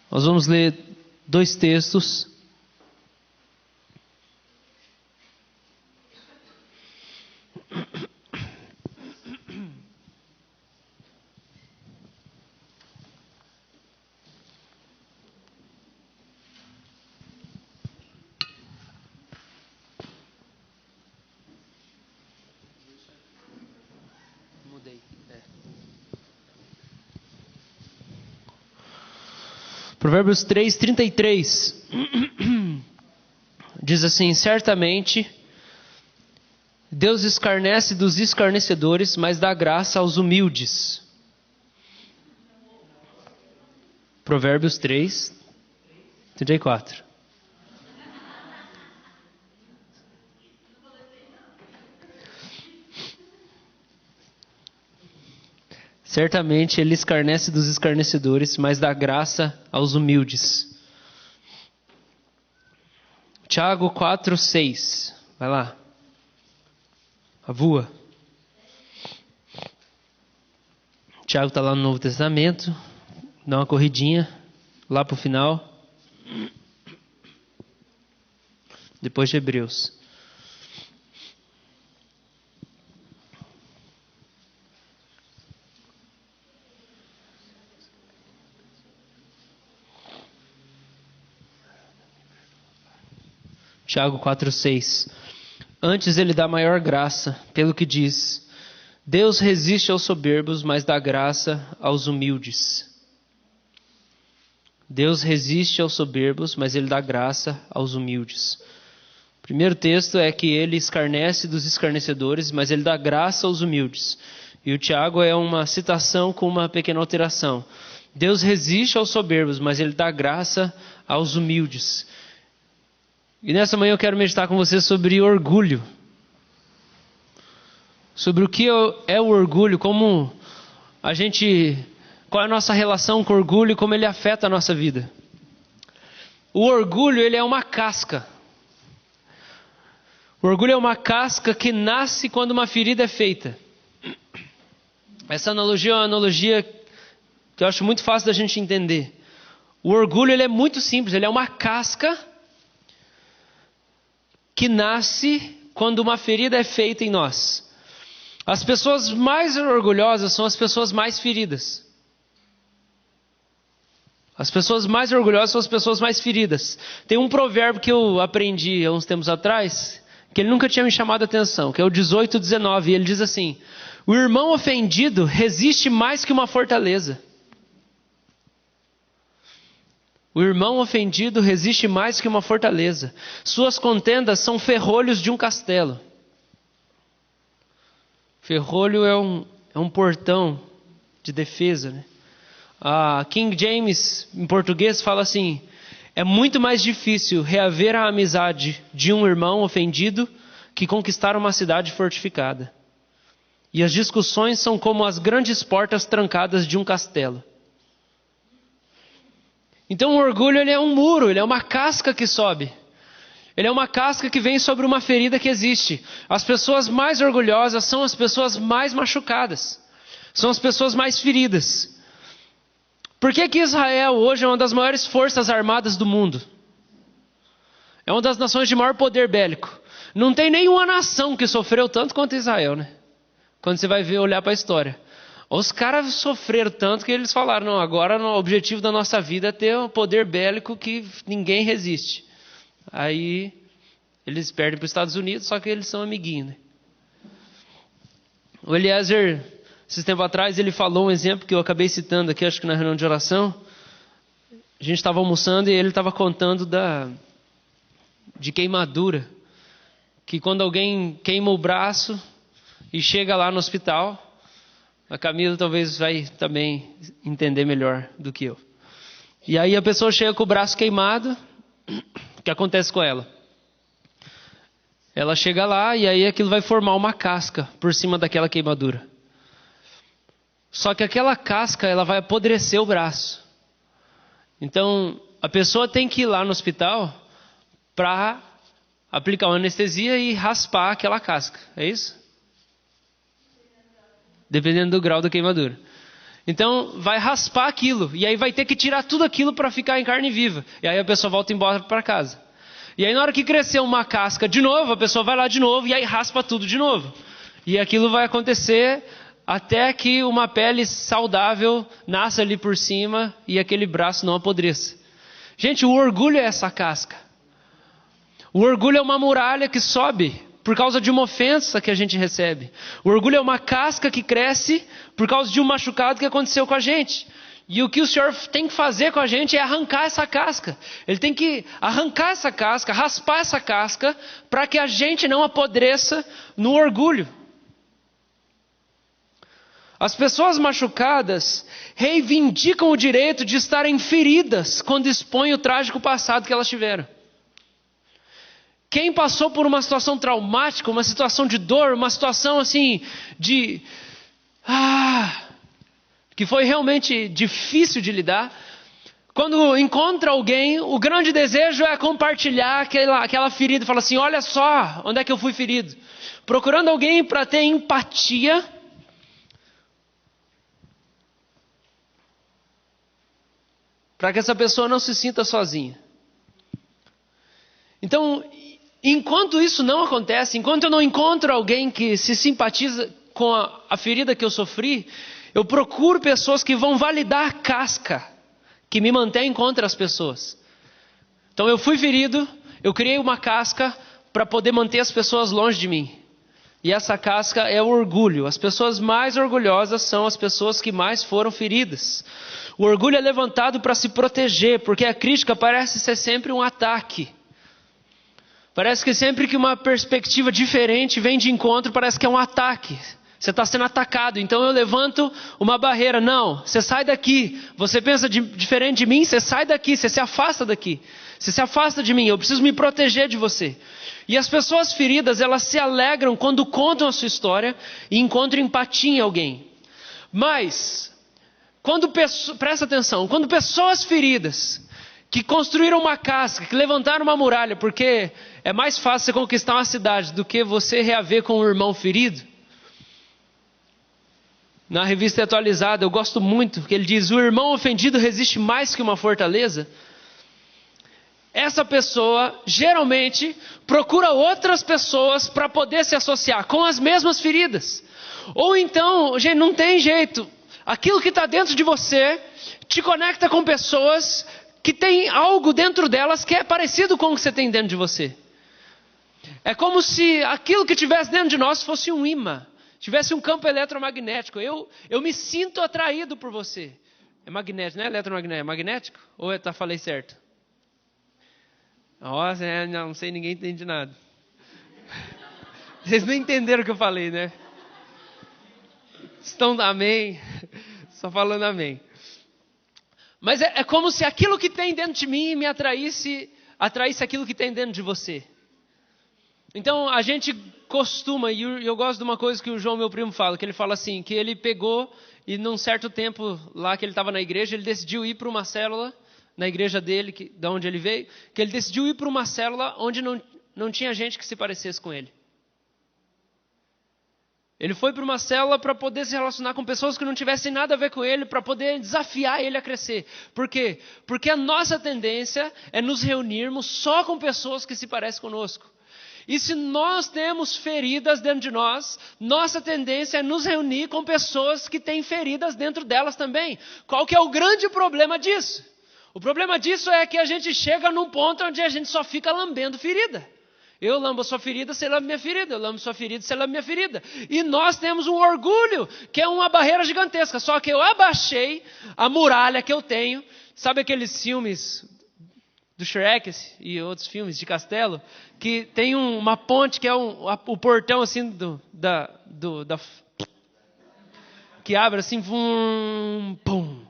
Nós vamos ler 2 textos. Provérbios 3:33 diz assim: certamente Deus escarnece dos escarnecedores, mas dá graça aos humildes. Provérbios 3:34. Certamente ele escarnece dos escarnecedores, mas dá graça aos humildes. Tiago 4:6. Vai lá. Avua. Tiago está lá no Novo Testamento. Dá uma corridinha lá para o final. Depois de Hebreus. Tiago 4:6. Antes ele dá maior graça, pelo que diz: Deus resiste aos soberbos, mas dá graça aos humildes. Deus resiste aos soberbos, mas ele dá graça aos humildes. O primeiro texto é que ele escarnece dos escarnecedores, mas ele dá graça aos humildes. E o Tiago é uma citação com uma pequena alteração. Deus resiste aos soberbos, mas ele dá graça aos humildes. E nessa manhã eu quero meditar com você sobre orgulho. Sobre o que é o orgulho, qual é a nossa relação com o orgulho e como ele afeta a nossa vida. O orgulho, ele é uma casca. O orgulho é uma casca que nasce quando uma ferida é feita. Essa analogia é uma analogia que eu acho muito fácil da gente entender. O orgulho, ele é muito simples, ele é uma casca que nasce quando uma ferida é feita em nós. As pessoas mais orgulhosas são as pessoas mais feridas. As pessoas mais orgulhosas são as pessoas mais feridas. Tem um provérbio que eu aprendi há uns tempos atrás, que ele nunca tinha me chamado a atenção, que é o 18:19, e ele diz assim: o irmão ofendido resiste mais que uma fortaleza. O irmão ofendido resiste mais que uma fortaleza. Suas contendas são ferrolhos de um castelo. Ferrolho é um portão de defesa, né? A King James, em português, fala assim: é muito mais difícil reaver a amizade de um irmão ofendido que conquistar uma cidade fortificada. E as discussões são como as grandes portas trancadas de um castelo. Então o orgulho, ele é um muro, ele é uma casca que sobe. Ele é uma casca que vem sobre uma ferida que existe. As pessoas mais orgulhosas são as pessoas mais machucadas. São as pessoas mais feridas. Por que que Israel hoje é uma das maiores forças armadas do mundo? É uma das nações de maior poder bélico. Não tem nenhuma nação que sofreu tanto quanto Israel, né? Quando você vai olhar para a história. Os caras sofreram tanto que eles falaram: não, agora o objetivo da nossa vida é ter um poder bélico que ninguém resiste. Aí eles perdem para os Estados Unidos, só que eles são amiguinhos, né? O Eliezer, esses tempos atrás, ele falou um exemplo que eu acabei citando aqui, acho que na reunião de oração. A gente estava almoçando e ele estava contando de queimadura. Que quando alguém queima o braço e chega lá no hospital, a Camila talvez vai também entender melhor do que eu. E aí a pessoa chega com o braço queimado, o que acontece com ela? Ela chega lá e aí aquilo vai formar uma casca por cima daquela queimadura. Só que aquela casca, ela vai apodrecer o braço. Então a pessoa tem que ir lá no hospital para aplicar uma anestesia e raspar aquela casca. É isso? Dependendo do grau da queimadura. Então vai raspar aquilo. E aí vai ter que tirar tudo aquilo para ficar em carne viva. E aí a pessoa volta embora para casa. E aí na hora que crescer uma casca de novo, a pessoa vai lá de novo e aí raspa tudo de novo. E aquilo vai acontecer até que uma pele saudável nasça ali por cima e aquele braço não apodreça. Gente, o orgulho é essa casca. O orgulho é uma muralha que sobe por causa de uma ofensa que a gente recebe. O orgulho é uma casca que cresce por causa de um machucado que aconteceu com a gente. E o que o Senhor tem que fazer com a gente é arrancar essa casca. Ele tem que arrancar essa casca, raspar essa casca, para que a gente não apodreça no orgulho. As pessoas machucadas reivindicam o direito de estarem feridas quando expõem o trágico passado que elas tiveram. Quem passou por uma situação traumática, uma situação de dor, uma situação assim que foi realmente difícil de lidar, quando encontra alguém, o grande desejo é compartilhar aquela ferida. Fala assim, olha só onde é que eu fui ferido. Procurando alguém para ter empatia, para que essa pessoa não se sinta sozinha. Então, enquanto isso não acontece, enquanto eu não encontro alguém que se simpatiza com a ferida que eu sofri, eu procuro pessoas que vão validar a casca que me mantém contra as pessoas. Então eu fui ferido, eu criei uma casca para poder manter as pessoas longe de mim. E essa casca é o orgulho. As pessoas mais orgulhosas são as pessoas que mais foram feridas. O orgulho é levantado para se proteger, porque a crítica parece ser sempre um ataque. Parece que sempre que uma perspectiva diferente vem de encontro, parece que é um ataque. Você está sendo atacado, então eu levanto uma barreira. Não, você sai daqui. Você pensa diferente de mim, você sai daqui, você se afasta daqui. Você se afasta de mim, eu preciso me proteger de você. E as pessoas feridas, elas se alegram quando contam a sua história e encontram empatia em alguém. Mas, presta atenção, quando pessoas feridas, que construíram uma casca, que levantaram uma muralha, porque é mais fácil você conquistar uma cidade do que você reaver com um irmão ferido. Na revista Atualizada, eu gosto muito, que ele diz, o irmão ofendido resiste mais que uma fortaleza. Essa pessoa, geralmente, procura outras pessoas para poder se associar com as mesmas feridas. Ou então, gente, não tem jeito. Aquilo que está dentro de você te conecta com pessoas que têm algo dentro delas que é parecido com o que você tem dentro de você. É como se aquilo que tivesse dentro de nós fosse um imã. Tivesse um campo eletromagnético. Eu me sinto atraído por você. É magnético, não é eletromagnético? É magnético? Ou eu falei certo? Nossa, não sei, ninguém entende nada. Vocês não entenderam o que eu falei, né? Estão amém? Só falando amém. Mas é como se aquilo que tem dentro de mim me atraísse aquilo que tem dentro de você. Então a gente costuma, e eu gosto de uma coisa que o João, meu primo, fala, que ele fala assim, que ele pegou e num certo tempo lá que ele estava na igreja, ele decidiu ir para uma célula, na igreja dele, de onde ele veio, que ele decidiu ir para uma célula onde não tinha gente que se parecesse com ele. Ele foi para uma célula para poder se relacionar com pessoas que não tivessem nada a ver com ele, para poder desafiar ele a crescer. Por quê? Porque a nossa tendência é nos reunirmos só com pessoas que se parecem conosco. E se nós temos feridas dentro de nós, nossa tendência é nos reunir com pessoas que têm feridas dentro delas também. Qual que é o grande problema disso? O problema disso é que a gente chega num ponto onde a gente só fica lambendo ferida. Eu lambo a sua ferida, você lambe minha ferida. Eu lambo a sua ferida, você lambe minha ferida. E nós temos um orgulho, que é uma barreira gigantesca. Só que eu abaixei a muralha que eu tenho. Sabe aqueles filmes do Shrek e outros filmes de castelo? Que tem uma ponte que é o portão assim que abre assim, pum.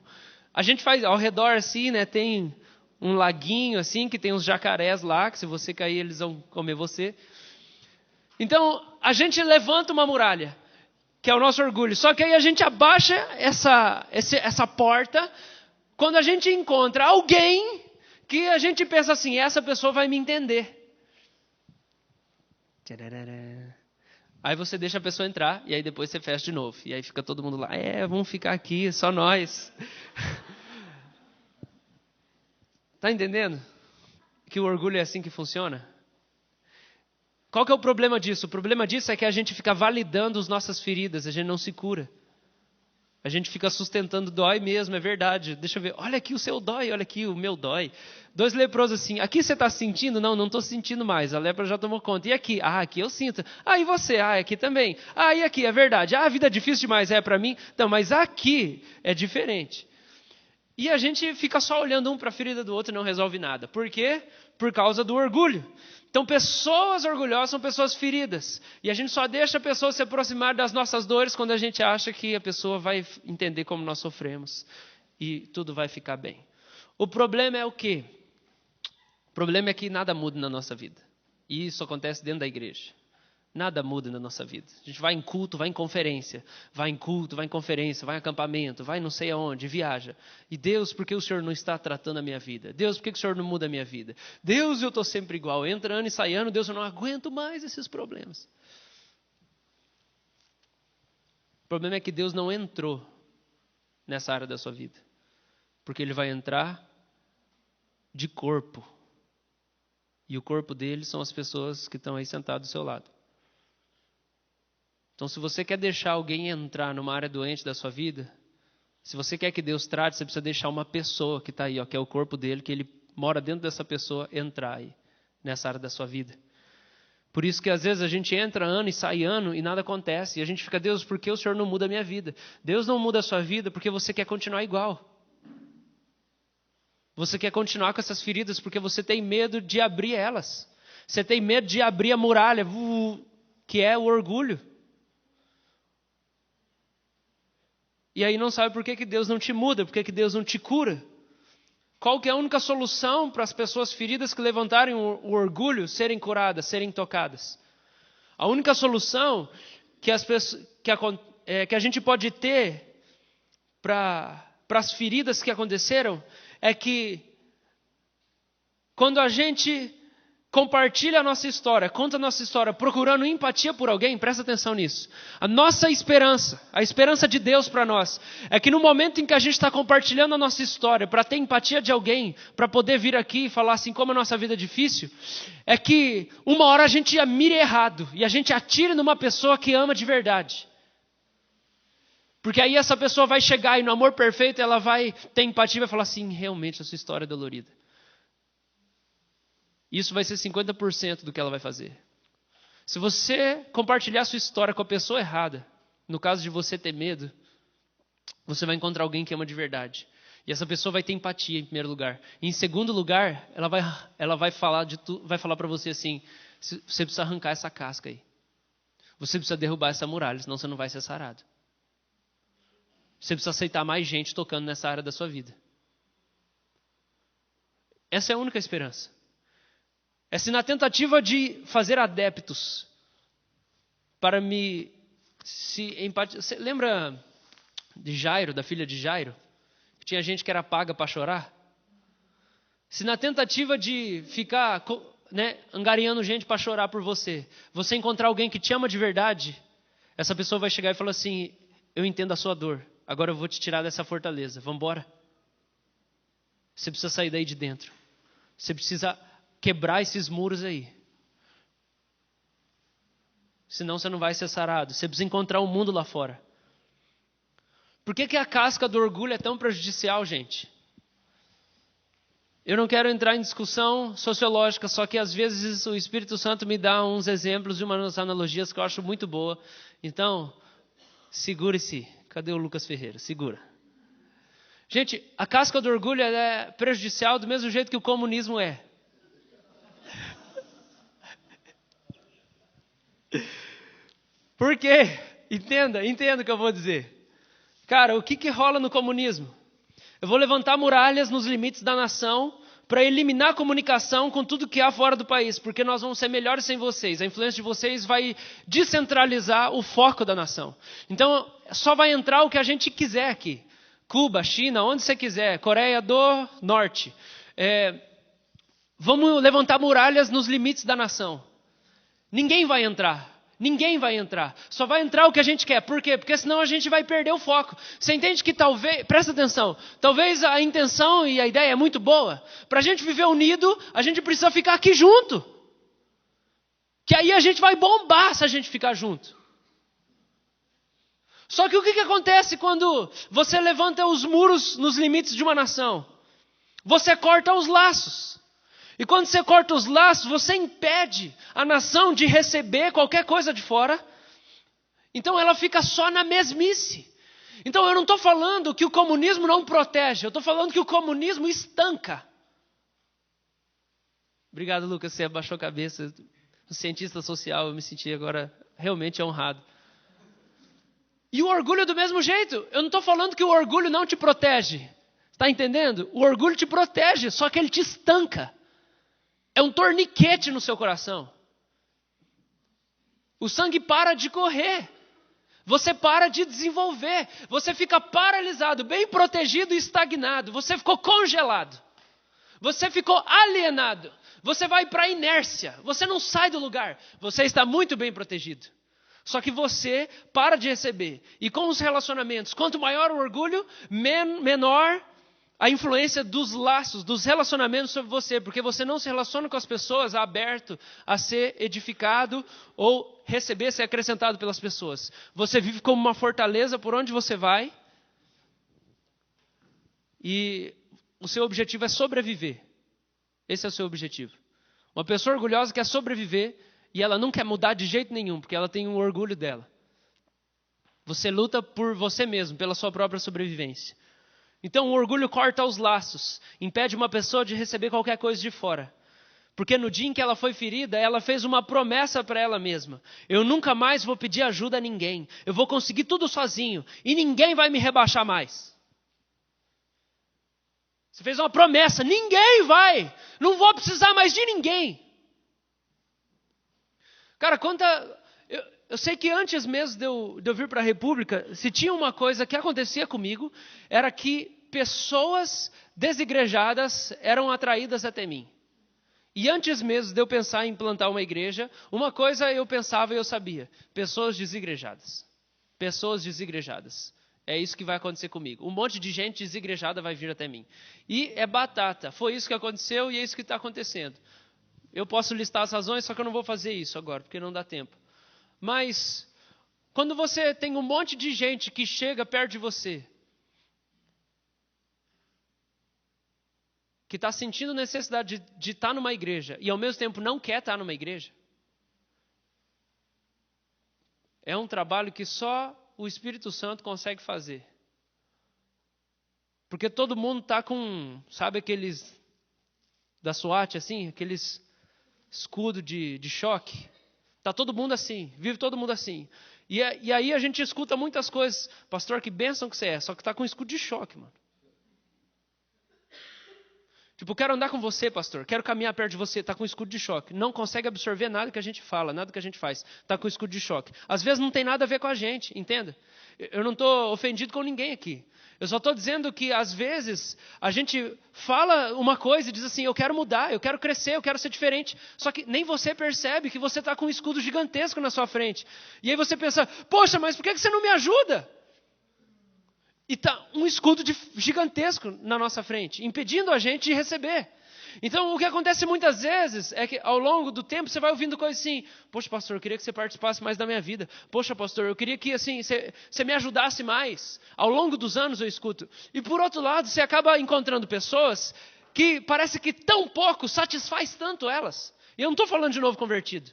A gente faz ao redor assim, né? Tem um laguinho assim, que tem uns jacarés lá, que se você cair eles vão comer você. Então, a gente levanta uma muralha, que é o nosso orgulho. Só que aí a gente abaixa essa porta, quando a gente encontra alguém que a gente pensa assim, essa pessoa vai me entender. Aí você deixa a pessoa entrar e aí depois você fecha de novo. E aí fica todo mundo lá, vamos ficar aqui, só nós. Tá entendendo? Que o orgulho é assim que funciona? Qual que é o problema disso? O problema disso é que a gente fica validando as nossas feridas, a gente não se cura. A gente fica sustentando, dói mesmo, é verdade. Deixa eu ver, olha aqui o seu dói, olha aqui o meu dói. 2 leprosos assim, aqui você está sentindo? Não estou sentindo mais, a lepra já tomou conta. E aqui? Aqui eu sinto. E você? Aqui também. E aqui, é verdade. A vida é difícil demais, é para mim? Não, mas aqui é diferente. E a gente fica só olhando um para a ferida do outro e não resolve nada. Por quê? Por causa do orgulho. Então, pessoas orgulhosas são pessoas feridas. E a gente só deixa a pessoa se aproximar das nossas dores quando a gente acha que a pessoa vai entender como nós sofremos. E tudo vai ficar bem. O problema é o quê? O problema é que nada muda na nossa vida. E isso acontece dentro da igreja. Nada muda na nossa vida. A gente vai em culto, vai em conferência. Vai em culto, vai em conferência, vai em acampamento, vai não sei aonde, viaja. E Deus, por que o Senhor não está tratando a minha vida? Deus, por que o Senhor não muda a minha vida? Deus, eu estou sempre igual. Entra ano e sai ano, Deus, eu não aguento mais esses problemas. O problema é que Deus não entrou nessa área da sua vida. Porque Ele vai entrar de corpo. E o corpo dele são as pessoas que estão aí sentadas do seu lado. Então, se você quer deixar alguém entrar numa área doente da sua vida, se você quer que Deus trate, você precisa deixar uma pessoa que está aí, que é o corpo dele, que ele mora dentro dessa pessoa, entrar aí, nessa área da sua vida. Por isso que às vezes a gente entra ano e sai ano e nada acontece. E a gente fica, Deus, por que o Senhor não muda a minha vida? Deus não muda a sua vida porque você quer continuar igual. Você quer continuar com essas feridas porque você tem medo de abrir elas. Você tem medo de abrir a muralha, que é o orgulho. E aí não sabe por que Deus não te muda, por que Deus não te cura. Qual que é a única solução para as pessoas feridas que levantarem o orgulho serem curadas, serem tocadas? A única solução que a gente pode ter para as feridas que aconteceram é que quando a gente compartilha a nossa história, conta a nossa história, procurando empatia por alguém, presta atenção nisso. A nossa esperança, a esperança de Deus para nós, é que no momento em que a gente está compartilhando a nossa história, para ter empatia de alguém, para poder vir aqui e falar assim como a nossa vida é difícil, é que uma hora a gente mire errado e a gente atire numa pessoa que ama de verdade. Porque aí essa pessoa vai chegar e no amor perfeito ela vai ter empatia e vai falar assim, realmente a sua história é dolorida. Isso vai ser 50% do que ela vai fazer. Se você compartilhar a sua história com a pessoa errada, no caso de você ter medo, você vai encontrar alguém que ama de verdade. E essa pessoa vai ter empatia em primeiro lugar. E em segundo lugar, ela vai falar para você assim, você precisa arrancar essa casca aí. Você precisa derrubar essa muralha, senão você não vai ser sarado. Você precisa aceitar mais gente tocando nessa área da sua vida. Essa é a única esperança. É se na tentativa de fazer adeptos para Você lembra de Jairo, da filha de Jairo? Que tinha gente que era paga para chorar? Se na tentativa de ficar angariando gente para chorar por você, você encontrar alguém que te ama de verdade, essa pessoa vai chegar e falar assim, eu entendo a sua dor, agora eu vou te tirar dessa fortaleza, vamos embora? Você precisa sair daí de dentro. Você precisa quebrar esses muros aí. Senão você não vai ser sarado. Você precisa encontrar um mundo lá fora. Por que a casca do orgulho é tão prejudicial, gente? Eu não quero entrar em discussão sociológica, só que às vezes o Espírito Santo me dá uns exemplos e umas analogias que eu acho muito boa. Então, segure-se. Cadê o Lucas Ferreira? Segura. Gente, a casca do orgulho é prejudicial do mesmo jeito que o comunismo é. Por quê? Entenda o que eu vou dizer. Cara, o que rola no comunismo? Eu vou levantar muralhas nos limites da nação para eliminar a comunicação com tudo que há fora do país, porque nós vamos ser melhores sem vocês. A influência de vocês vai descentralizar o foco da nação. Então, só vai entrar o que a gente quiser aqui. Cuba, China, onde você quiser. Coreia do Norte. Vamos levantar muralhas nos limites da nação. Ninguém vai entrar. Ninguém vai entrar. Só vai entrar o que a gente quer. Por quê? Porque senão a gente vai perder o foco. Você entende que talvez, presta atenção, talvez a intenção e a ideia é muito boa. Para a gente viver unido, a gente precisa ficar aqui junto. Que aí a gente vai bombar se a gente ficar junto. Só que o que acontece quando você levanta os muros nos limites de uma nação? Você corta os laços. E quando você corta os laços, você impede a nação de receber qualquer coisa de fora. Então ela fica só na mesmice. Então eu não estou falando que o comunismo não protege, eu estou falando que o comunismo estanca. Obrigado, Lucas, você abaixou a cabeça. Um cientista social, eu me senti agora realmente honrado. E o orgulho do mesmo jeito. Eu não estou falando que o orgulho não te protege. Está entendendo? O orgulho te protege, só que ele te estanca. É um torniquete no seu coração. O sangue para de correr. Você para de desenvolver. Você fica paralisado, bem protegido e estagnado. Você ficou congelado. Você ficou alienado. Você vai para a inércia. Você não sai do lugar. Você está muito bem protegido. Só que você para de receber. E com os relacionamentos, quanto maior o orgulho, menor a influência dos laços, dos relacionamentos sobre você, porque você não se relaciona com as pessoas aberto a ser edificado ou receber, ser acrescentado pelas pessoas. Você vive como uma fortaleza por onde você vai e o seu objetivo é sobreviver. Esse é o seu objetivo. Uma pessoa orgulhosa quer sobreviver e ela não quer mudar de jeito nenhum, porque ela tem um orgulho dela. Você luta por você mesmo, pela sua própria sobrevivência. Então o orgulho corta os laços, impede uma pessoa de receber qualquer coisa de fora. Porque no dia em que ela foi ferida, ela fez uma promessa para ela mesma. Eu nunca mais vou pedir ajuda a ninguém. Eu vou conseguir tudo sozinho e ninguém vai me rebaixar mais. Você fez uma promessa, ninguém vai. Não vou precisar mais de ninguém. Cara, eu sei que antes mesmo de eu vir para a República, se tinha uma coisa que acontecia comigo, era que pessoas desigrejadas eram atraídas até mim. E antes mesmo de eu pensar em plantar uma igreja, uma coisa eu pensava e eu sabia: pessoas desigrejadas. Pessoas desigrejadas. É isso que vai acontecer comigo. Um monte de gente desigrejada vai vir até mim. E é batata. Foi isso que aconteceu e é isso que está acontecendo. Eu posso listar as razões, só que eu não vou fazer isso agora, porque não dá tempo. Mas, quando você tem um monte de gente que chega perto de você, que está sentindo necessidade de estar numa igreja e ao mesmo tempo não quer estar numa igreja, é um trabalho que só o Espírito Santo consegue fazer. Porque todo mundo está com, sabe aqueles da SWAT, assim, aqueles escudo de choque? Está todo mundo assim, vive todo mundo assim. E aí a gente escuta muitas coisas. Pastor, que bênção que você é, só que está com escudo de choque, mano. Tipo, quero andar com você, pastor, quero caminhar perto de você, está com escudo de choque. Não consegue absorver nada que a gente fala, nada que a gente faz. Está com escudo de choque. Às vezes não tem nada a ver com a gente, entenda? Eu não estou ofendido com ninguém aqui. Eu só estou dizendo que às vezes a gente fala uma coisa e diz assim: eu quero mudar, eu quero crescer, eu quero ser diferente. Só que nem você percebe que você está com um escudo gigantesco na sua frente. E aí você pensa: poxa, mas por que você não me ajuda? E está um escudo gigantesco na nossa frente, impedindo a gente de receber. Então, o que acontece muitas vezes é que ao longo do tempo você vai ouvindo coisas assim: poxa, pastor, eu queria que você participasse mais da minha vida. Poxa, pastor, eu queria que assim, você me ajudasse mais. Ao longo dos anos eu escuto. E por outro lado, você acaba encontrando pessoas que parece que tão pouco satisfaz tanto elas. E eu não estou falando de novo convertido.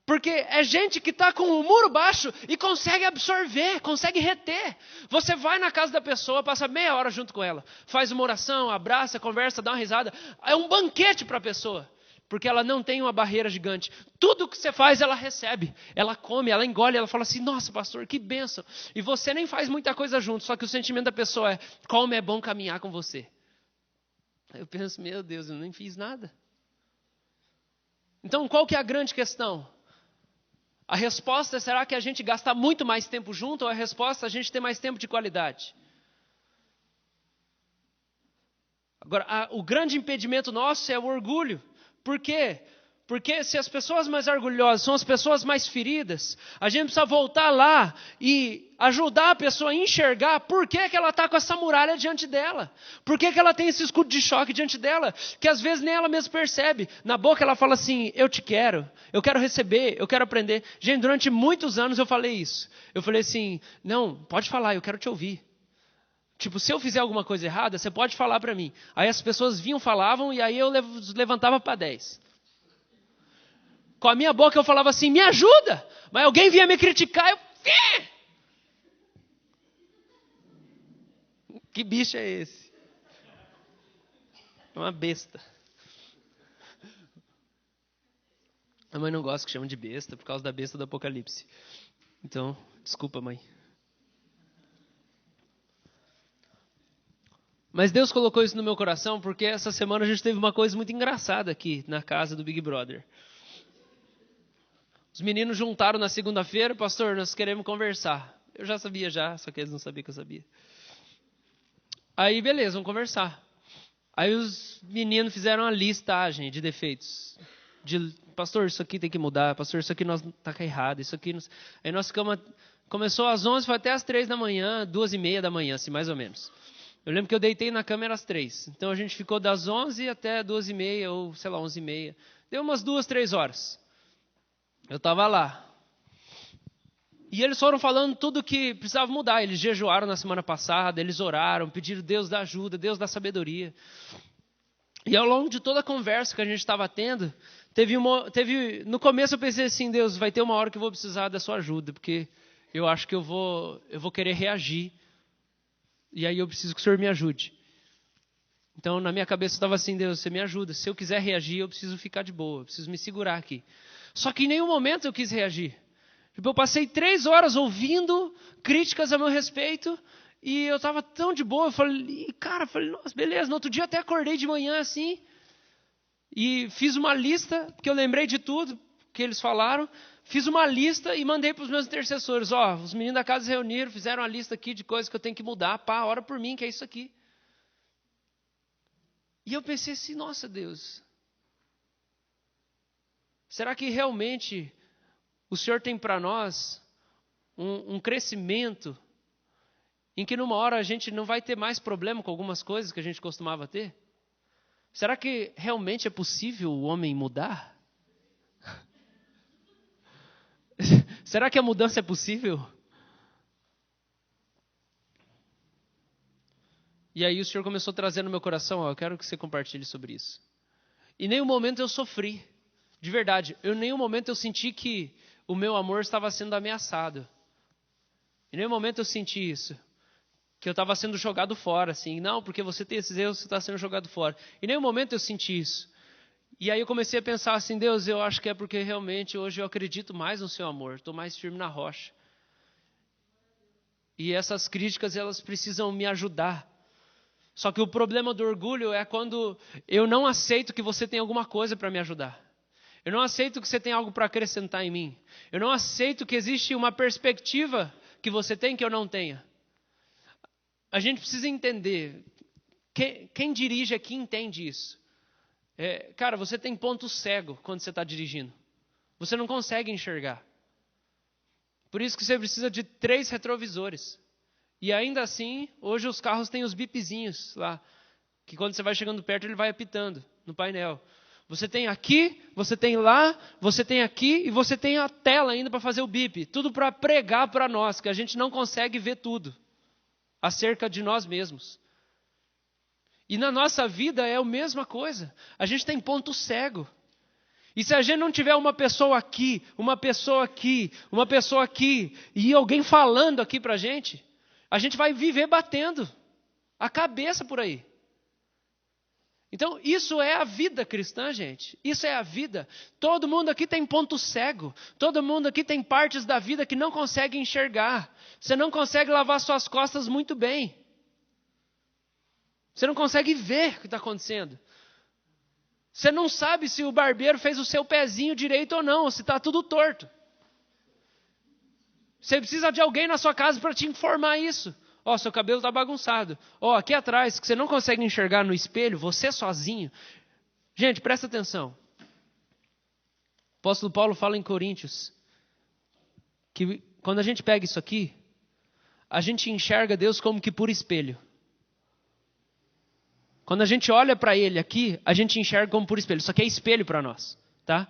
Porque é gente que está com o muro baixo e consegue absorver, consegue reter. Você vai na casa da pessoa, passa meia hora junto com ela, faz uma oração, abraça, conversa, dá uma risada. É um banquete para a pessoa, porque ela não tem uma barreira gigante. Tudo que você faz, ela recebe, ela come, ela engole, ela fala assim: nossa, pastor, que bênção. E você nem faz muita coisa junto, só que o sentimento da pessoa é: como é bom caminhar com você. Aí eu penso: meu Deus, eu nem fiz nada. Então, qual que é a grande questão? A resposta será que a gente gasta muito mais tempo junto, ou a resposta é a gente ter mais tempo de qualidade? Agora, o grande impedimento nosso é o orgulho. Por quê? Porque se as pessoas mais orgulhosas são as pessoas mais feridas, a gente precisa voltar lá e ajudar a pessoa a enxergar por que ela está com essa muralha diante dela. Por que ela tem esse escudo de choque diante dela, que às vezes nem ela mesma percebe. Na boca ela fala assim, eu te quero, eu quero receber, eu quero aprender. Gente, durante muitos anos eu falei isso. Eu falei assim, não, pode falar, eu quero te ouvir. Tipo, se eu fizer alguma coisa errada, você pode falar para mim. Aí as pessoas vinham, falavam, e aí eu levantava para 10. Com a minha boca eu falava assim, me ajuda. Mas alguém vinha me criticar, eu... Que bicho é esse? É uma besta. A mãe não gosta que chamam de besta, por causa da besta do Apocalipse. Então, desculpa, mãe. Mas Deus colocou isso no meu coração, porque essa semana a gente teve uma coisa muito engraçada aqui na casa do Big Brother. Os meninos juntaram na segunda-feira, pastor, nós queremos conversar. Eu já sabia só que eles não sabiam que eu sabia. Aí, beleza, vamos conversar. Aí os meninos fizeram uma listagem de defeitos. Pastor, isso aqui tem que mudar. Pastor, isso aqui está errado. Isso aqui... Aí nós ficamos... Começou às 11, foi até às 3 da manhã, 2h30 da manhã, assim, mais ou menos. Eu lembro que eu deitei na cama às 3. Então a gente ficou das 11 até 2h30, ou sei lá, 11h30. Deu umas 2, 3 horas. Eu estava lá. E eles foram falando tudo que precisava mudar. Eles jejuaram na semana passada, eles oraram, pediram Deus da ajuda, Deus da sabedoria. E ao longo de toda a conversa que a gente estava tendo, no começo eu pensei assim, Deus, vai ter uma hora que eu vou precisar da sua ajuda, porque eu acho que eu vou querer reagir. E aí eu preciso que o Senhor me ajude. Então na minha cabeça estava assim, Deus, você me ajuda. Se eu quiser reagir, eu preciso ficar de boa, eu preciso me segurar aqui. Só que em nenhum momento eu quis reagir. Eu passei 3 horas ouvindo críticas a meu respeito e eu estava tão de boa. Eu falei, nossa, beleza. No outro dia até acordei de manhã assim e fiz uma lista, porque eu lembrei de tudo que eles falaram. Fiz uma lista e mandei para os meus intercessores. Os meninos da casa se reuniram, fizeram uma lista aqui de coisas que eu tenho que mudar. Ora por mim, que é isso aqui. E eu pensei assim, nossa Deus, será que realmente o Senhor tem para nós um crescimento em que numa hora a gente não vai ter mais problema com algumas coisas que a gente costumava ter? Será que realmente é possível o homem mudar? Será que a mudança é possível? E aí o Senhor começou a trazer no meu coração, eu quero que você compartilhe sobre isso. Em nenhum momento eu sofri, de verdade. Em nenhum momento eu senti que o meu amor estava sendo ameaçado. Em nenhum momento eu senti isso. Que eu estava sendo jogado fora, assim. Não, porque você tem esses erros, você está sendo jogado fora. Em nenhum momento eu senti isso. E aí eu comecei a pensar assim, Deus, eu acho que é porque realmente hoje eu acredito mais no seu amor. Estou mais firme na rocha. E essas críticas, elas precisam me ajudar. Só que o problema do orgulho é quando eu não aceito que você tem alguma coisa para me ajudar. Eu não aceito que você tem algo para acrescentar em mim. Eu não aceito que existe uma perspectiva que você tem que eu não tenha. A gente precisa entender. Quem dirige aqui entende isso. Cara, você tem ponto cego quando você está dirigindo. Você não consegue enxergar. Por isso que você precisa de 3 retrovisores. E ainda assim, hoje os carros têm os bipzinhos lá. Que quando você vai chegando perto, ele vai apitando no painel. Você tem aqui, você tem lá, você tem aqui e você tem a tela ainda para fazer o bip. Tudo para pregar para nós, que a gente não consegue ver tudo acerca de nós mesmos. E na nossa vida é a mesma coisa. A gente tem ponto cego. E se a gente não tiver uma pessoa aqui, uma pessoa aqui, uma pessoa aqui, e alguém falando aqui para a gente vai viver batendo a cabeça por aí. Então, isso é a vida cristã, gente. Isso é a vida. Todo mundo aqui tem ponto cego. Todo mundo aqui tem partes da vida que não consegue enxergar. Você não consegue lavar suas costas muito bem. Você não consegue ver o que está acontecendo. Você não sabe se o barbeiro fez o seu pezinho direito ou não, se está tudo torto. Você precisa de alguém na sua casa para te informar isso. Seu cabelo está bagunçado. Aqui atrás, que você não consegue enxergar no espelho, você sozinho. Gente, presta atenção. apóstolo Paulo fala em Coríntios que quando a gente pega isso aqui, a gente enxerga Deus como que por espelho. Quando a gente olha para Ele aqui, a gente enxerga como por espelho. Isso aqui é espelho para nós, tá?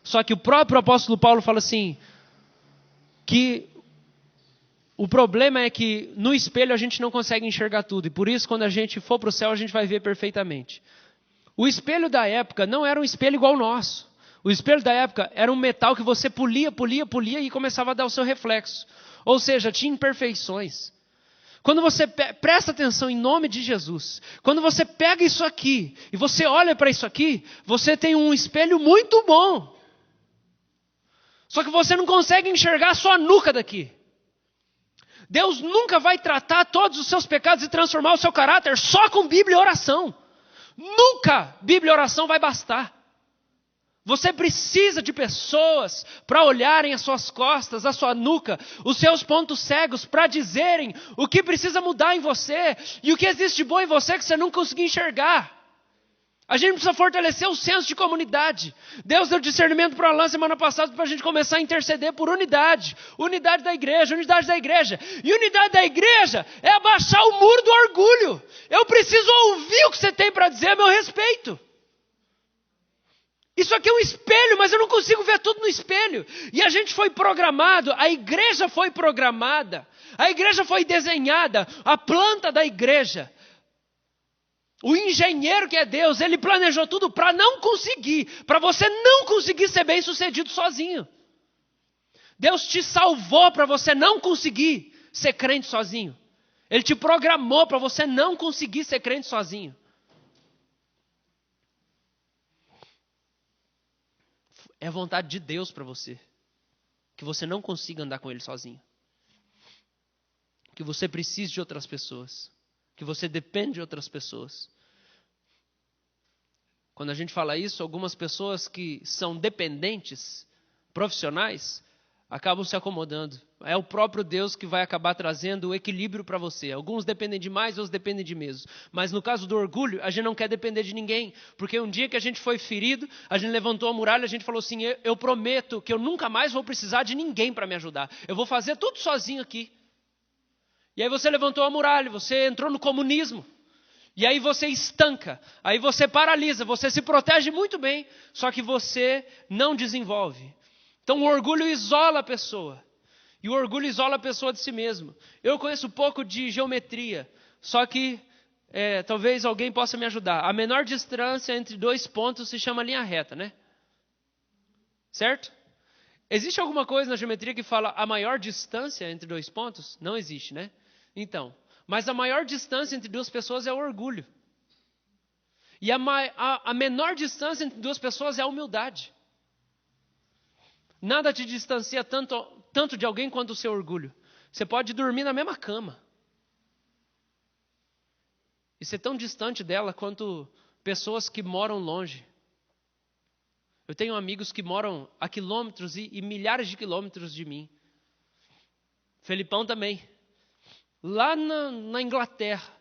Só que o próprio apóstolo Paulo fala assim, que o problema é que no espelho a gente não consegue enxergar tudo. E por isso, quando a gente for para o céu, a gente vai ver perfeitamente. O espelho da época não era um espelho igual ao nosso. O espelho da época era um metal que você polia e começava a dar o seu reflexo. Ou seja, tinha imperfeições. Quando você presta atenção em nome de Jesus, quando você pega isso aqui e você olha para isso aqui, você tem um espelho muito bom. Só que você não consegue enxergar a sua nuca daqui. Deus nunca vai tratar todos os seus pecados e transformar o seu caráter só com Bíblia e oração. Nunca Bíblia e oração vai bastar. Você precisa de pessoas para olharem as suas costas, a sua nuca, os seus pontos cegos, para dizerem o que precisa mudar em você e o que existe de bom em você que você não conseguiu enxergar. A gente precisa fortalecer o senso de comunidade. Deus deu discernimento para o Alan semana passada para a gente começar a interceder por unidade. Unidade da igreja, unidade da igreja. E unidade da igreja é abaixar o muro do orgulho. Eu preciso ouvir o que você tem para dizer a meu respeito. Isso aqui é um espelho, mas eu não consigo ver tudo no espelho. E a gente foi programado, a igreja foi programada, a igreja foi desenhada, a planta da igreja. O engenheiro que é Deus, ele planejou tudo para você não conseguir ser bem sucedido sozinho. Deus te salvou para você não conseguir ser crente sozinho. Ele te programou para você não conseguir ser crente sozinho. É a vontade de Deus para você. Que você não consiga andar com Ele sozinho. Que você precise de outras pessoas. Que você depende de outras pessoas. Quando a gente fala isso, algumas pessoas que são dependentes, profissionais, acabam se acomodando. É o próprio Deus que vai acabar trazendo o equilíbrio para você. Alguns dependem de mais, outros dependem de menos. Mas no caso do orgulho, a gente não quer depender de ninguém. Porque um dia que a gente foi ferido, a gente levantou a muralha, a gente falou assim, eu prometo que eu nunca mais vou precisar de ninguém para me ajudar. Eu vou fazer tudo sozinho aqui. E aí você levantou a muralha, você entrou no comunismo. E aí você estanca, aí você paralisa, você se protege muito bem, só que você não desenvolve. Então o orgulho isola a pessoa. E o orgulho isola a pessoa de si mesmo. Eu conheço pouco de geometria, só que talvez alguém possa me ajudar. A menor distância entre dois pontos se chama linha reta, né? Certo? Existe alguma coisa na geometria que fala a maior distância entre dois pontos? Não existe, né? Então, mas a maior distância entre duas pessoas é o orgulho. E a menor distância entre duas pessoas é a humildade. Nada te distancia tanto de alguém quanto o seu orgulho. Você pode dormir na mesma cama. E ser tão distante dela quanto pessoas que moram longe. Eu tenho amigos que moram a quilômetros e milhares de quilômetros de mim. Felipão também. Lá na Inglaterra.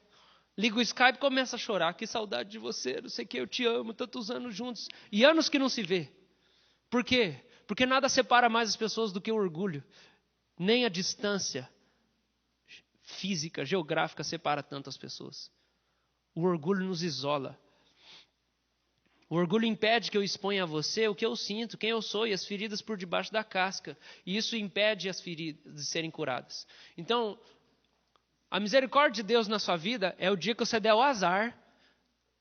Liga o Skype e começa a chorar. Que saudade de você, não sei o que, eu te amo, tantos anos juntos. E anos que não se vê. Por quê? Porque nada separa mais as pessoas do que o orgulho. Nem a distância física, geográfica separa tanto as pessoas. O orgulho nos isola. O orgulho impede que eu exponha a você o que eu sinto, quem eu sou e as feridas por debaixo da casca. E isso impede as feridas de serem curadas. Então, a misericórdia de Deus na sua vida é o dia que você der o azar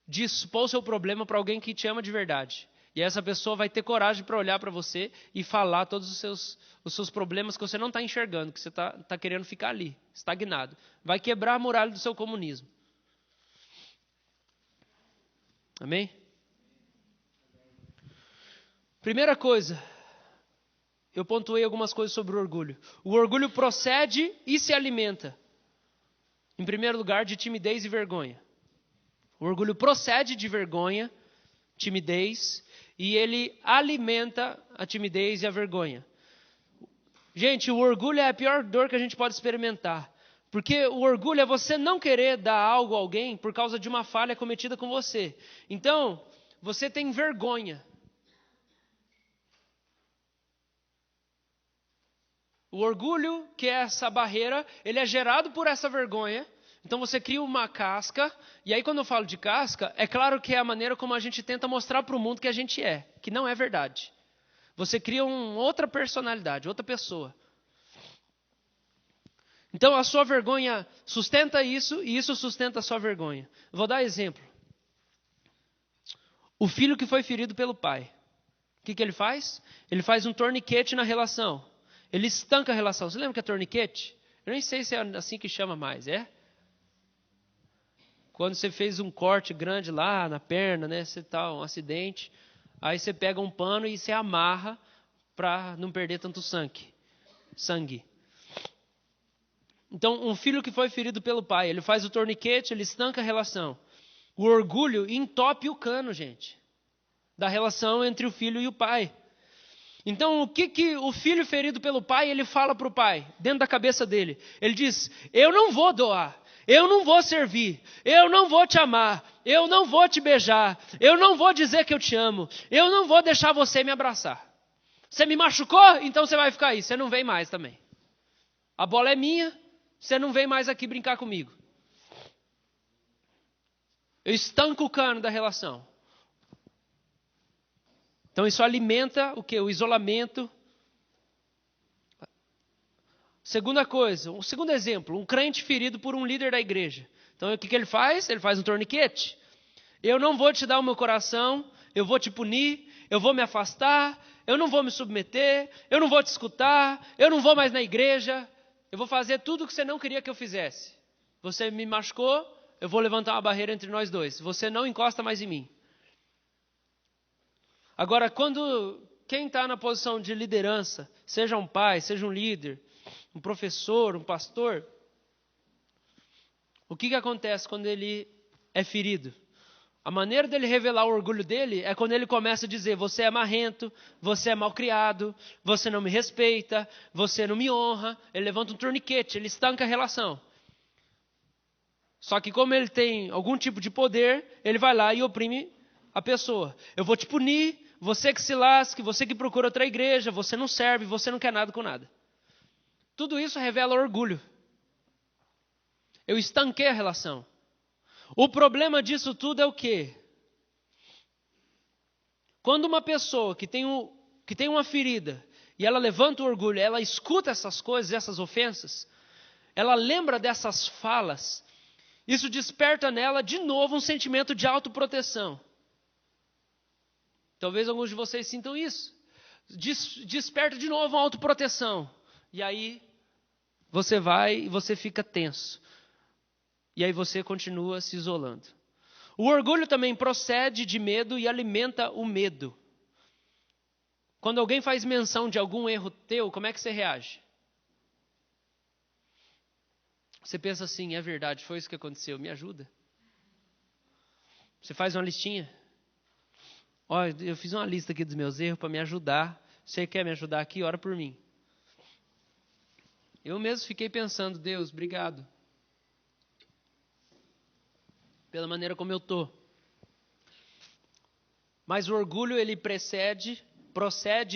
de expor o seu problema para alguém que te ama de verdade. E essa pessoa vai ter coragem para olhar para você e falar todos os seus problemas que você não está enxergando, que você está querendo ficar ali, estagnado. Vai quebrar a muralha do seu comunismo. Amém? Primeira coisa, eu pontuei algumas coisas sobre o orgulho. O orgulho procede e se alimenta. Em primeiro lugar, de timidez e vergonha. O orgulho procede de vergonha, timidez, e ele alimenta a timidez e a vergonha. Gente, o orgulho é a pior dor que a gente pode experimentar. Porque o orgulho é você não querer dar algo a alguém por causa de uma falha cometida com você. Então, você tem vergonha. O orgulho, que é essa barreira, ele é gerado por essa vergonha. Então você cria uma casca, e aí quando eu falo de casca, é claro que é a maneira como a gente tenta mostrar para o mundo que a gente é, que não é verdade. Você cria outra personalidade, outra pessoa. Então a sua vergonha sustenta isso, e isso sustenta a sua vergonha. Eu vou dar exemplo. O filho que foi ferido pelo pai. O que ele faz? Ele faz um torniquete na relação. Ele estanca a relação. Você lembra que é torniquete? Eu nem sei se é assim que chama mais, é? Quando você fez um corte grande lá na perna, né? Você tá um acidente, aí você pega um pano e você amarra para não perder tanto sangue. Então, um filho que foi ferido pelo pai, ele faz o torniquete, ele estanca a relação. O orgulho entope o cano, gente, da relação entre o filho e o pai. Então, o que o filho ferido pelo pai, ele fala para o pai, dentro da cabeça dele? Ele diz, eu não vou doar, eu não vou servir, eu não vou te amar, eu não vou te beijar, eu não vou dizer que eu te amo, eu não vou deixar você me abraçar. Você me machucou? Então você vai ficar aí, você não vem mais também. A bola é minha, você não vem mais aqui brincar comigo. Eu estanco o cano da relação. Então isso alimenta o quê? O isolamento. Segunda coisa, um segundo exemplo, um crente ferido por um líder da igreja. Então o que ele faz? Ele faz um torniquete. Eu não vou te dar o meu coração, eu vou te punir, eu vou me afastar, eu não vou me submeter, eu não vou te escutar, eu não vou mais na igreja, eu vou fazer tudo o que você não queria que eu fizesse. Você me machucou, eu vou levantar uma barreira entre nós dois. Você não encosta mais em mim. Agora, quando quem está na posição de liderança, seja um pai, seja um líder, um professor, um pastor, o que acontece quando ele é ferido? A maneira dele revelar o orgulho dele é quando ele começa a dizer, você é marrento, você é malcriado, você não me respeita, você não me honra. Ele levanta um torniquete, ele estanca a relação. Só que como ele tem algum tipo de poder, ele vai lá e oprime a pessoa. Eu vou te punir, você que se lasque, você que procura outra igreja, você não serve, você não quer nada com nada. Tudo isso revela orgulho. Eu estanquei a relação. O problema disso tudo é o quê? Quando uma pessoa que tem uma ferida e ela levanta o orgulho, ela escuta essas coisas, essas ofensas, ela lembra dessas falas, isso desperta nela de novo um sentimento de autoproteção. Talvez alguns de vocês sintam isso. Desperta de novo uma autoproteção. E aí você vai e você fica tenso. E aí você continua se isolando. O orgulho também procede de medo e alimenta o medo. Quando alguém faz menção de algum erro teu, como é que você reage? Você pensa assim, é verdade, foi isso que aconteceu, me ajuda. Você faz uma listinha. Olha, eu fiz uma lista aqui dos meus erros para me ajudar. Você quer me ajudar aqui? Ora por mim. Eu mesmo fiquei pensando, Deus, obrigado. Pela maneira como eu estou. Mas o orgulho, ele procede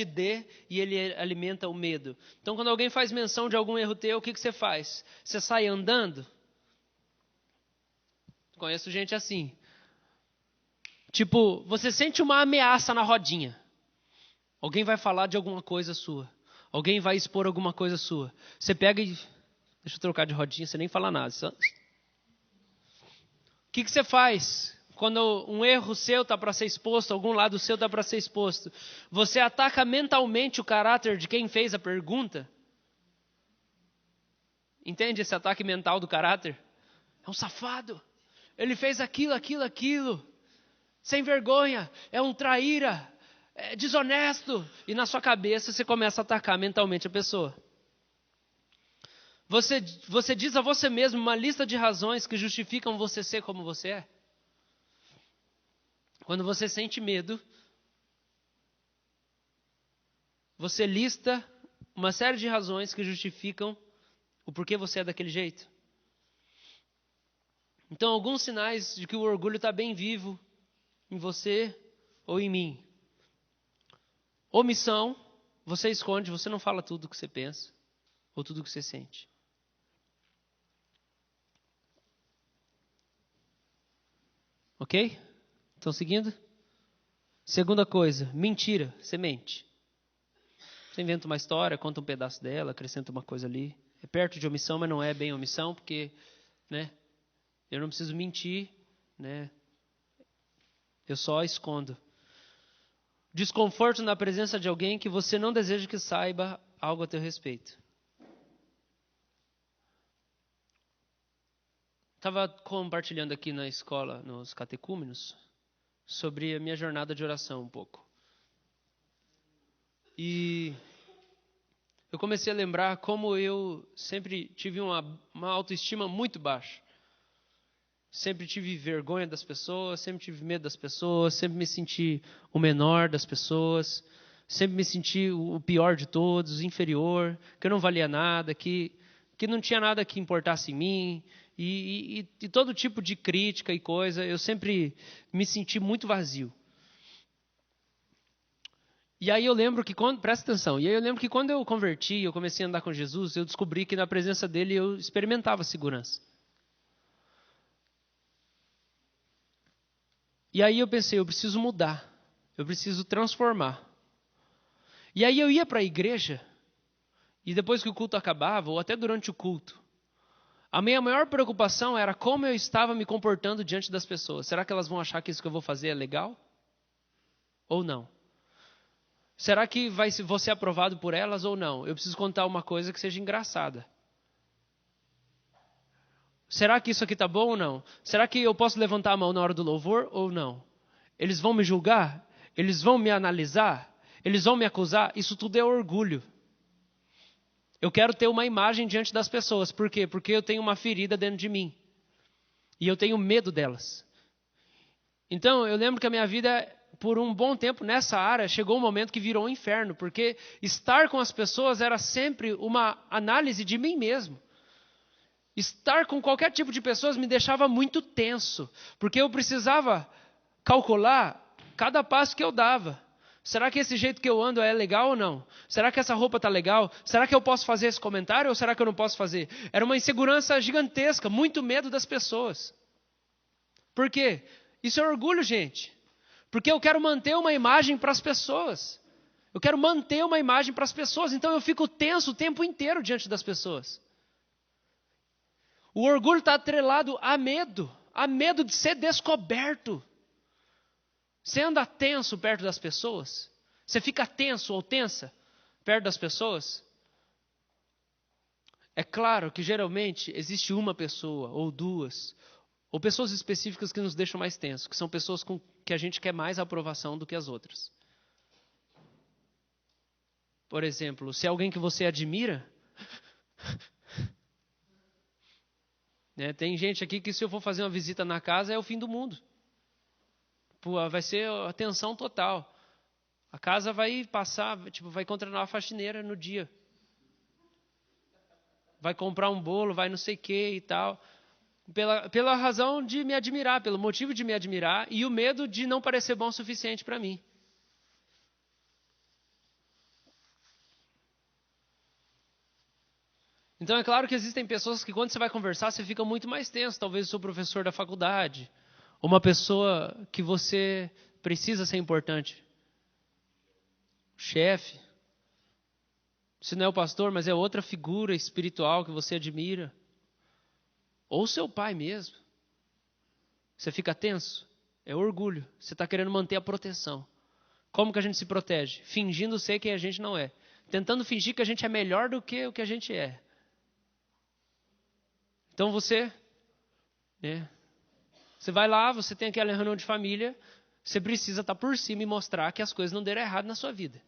de e ele alimenta o medo. Então, quando alguém faz menção de algum erro teu, o que você faz? Você sai andando? Conheço gente assim. Tipo, você sente uma ameaça na rodinha. Alguém vai falar de alguma coisa sua. Alguém vai expor alguma coisa sua. Você pega e... Deixa eu trocar de rodinha, você nem fala nada. Só... O que você faz quando um erro seu está para ser exposto, algum lado seu está para ser exposto? Você ataca mentalmente o caráter de quem fez a pergunta? Entende esse ataque mental do caráter? É um safado. Ele fez aquilo. Sem vergonha. É um traíra. É desonesto. E na sua cabeça você começa a atacar mentalmente a pessoa. Você diz a você mesmo uma lista de razões que justificam você ser como você é. Quando você sente medo, você lista uma série de razões que justificam o porquê você é daquele jeito. Então, alguns sinais de que o orgulho está bem vivo em você ou em mim. Omissão, você esconde, você não fala tudo o que você pensa. ou tudo o que você sente? Ok? Estão seguindo? Segunda coisa, mentira. Você mente. Você inventa uma história, conta um pedaço dela, acrescenta uma coisa ali. É perto de omissão, mas não é bem omissão, porque, né, eu não preciso mentir, né, eu só escondo. Desconforto na presença de alguém que você não deseja que saiba algo a teu respeito. Estava compartilhando aqui na escola, nos catecúmenos, sobre a minha jornada de oração um pouco. E eu comecei a lembrar como eu sempre tive uma autoestima muito baixa. Sempre tive vergonha das pessoas, sempre tive medo das pessoas, sempre me senti o menor das pessoas, sempre me senti o pior de todos, o inferior, que eu não valia nada, que não tinha nada que importasse em mim, e todo tipo de crítica e coisa, eu sempre me senti muito vazio. E aí eu lembro que presta atenção, e aí eu lembro que quando eu converti, eu comecei a andar com Jesus, eu descobri que na presença dele eu experimentava segurança. E aí eu pensei, eu preciso mudar, eu preciso transformar. E aí eu ia para a igreja, e depois que o culto acabava, ou até durante o culto, a minha maior preocupação era como eu estava me comportando diante das pessoas. Será que elas vão achar que isso que eu vou fazer é legal? Ou não? Será que vou ser aprovado por elas ou não? Eu preciso contar uma coisa que seja engraçada. Será que isso aqui está bom ou não? Será que eu posso levantar a mão na hora do louvor ou não? Eles vão me julgar? Eles vão me analisar? Eles vão me acusar? Isso tudo é orgulho. Eu quero ter uma imagem diante das pessoas. Por quê? Porque eu tenho uma ferida dentro de mim. E eu tenho medo delas. Então, eu lembro que a minha vida, por um bom tempo, nessa área, chegou um momento que virou um inferno. Porque estar com as pessoas era sempre uma análise de mim mesmo. Estar com qualquer tipo de pessoas me deixava muito tenso. Porque eu precisava calcular cada passo que eu dava. Será que esse jeito que eu ando é legal ou não? Será que essa roupa está legal? Será que eu posso fazer esse comentário ou será que eu não posso fazer? Era uma insegurança gigantesca, muito medo das pessoas. Por quê? Isso é orgulho, gente. Porque eu quero manter uma imagem para as pessoas. Eu quero manter uma imagem para as pessoas, então eu fico tenso o tempo inteiro diante das pessoas. O orgulho está atrelado a medo de ser descoberto. Você anda tenso perto das pessoas? Você fica tenso ou tensa perto das pessoas? É claro que geralmente existe uma pessoa ou duas, ou pessoas específicas que nos deixam mais tensos, que são pessoas com que a gente quer mais aprovação do que as outras. Por exemplo, se é alguém que você admira, né, tem gente aqui que se eu for fazer uma visita na casa é o fim do mundo. Pô, vai ser a tensão total. A casa vai passar, vai contratar uma faxineira no dia. Vai comprar um bolo, vai não sei o que e tal. Pela razão de me admirar, pelo motivo de me admirar e o medo de não parecer bom o suficiente para mim. Então é claro que existem pessoas que quando você vai conversar, você fica muito mais tenso. Talvez o seu professor da faculdade, ou uma pessoa que você precisa ser importante. Chefe. Se não é o pastor, mas é outra figura espiritual que você admira. Ou seu pai mesmo. Você fica tenso? É orgulho. Você está querendo manter a proteção. Como que a gente se protege? Fingindo ser quem a gente não é. Tentando fingir que a gente é melhor do que o que a gente é. Então você, né? Você vai lá, você tem aquela reunião de família, você precisa estar por cima e mostrar que as coisas não deram errado na sua vida.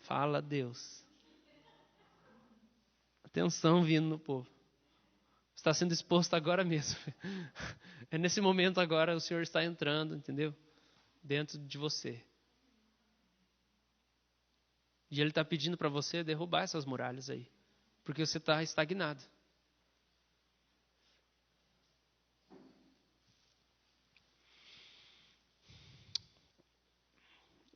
Fala Deus. Atenção vindo no povo. Está sendo exposto agora mesmo. É nesse momento agora o Senhor está entrando, entendeu? Dentro de você. E Ele está pedindo para você derrubar essas muralhas aí. Porque você está estagnado.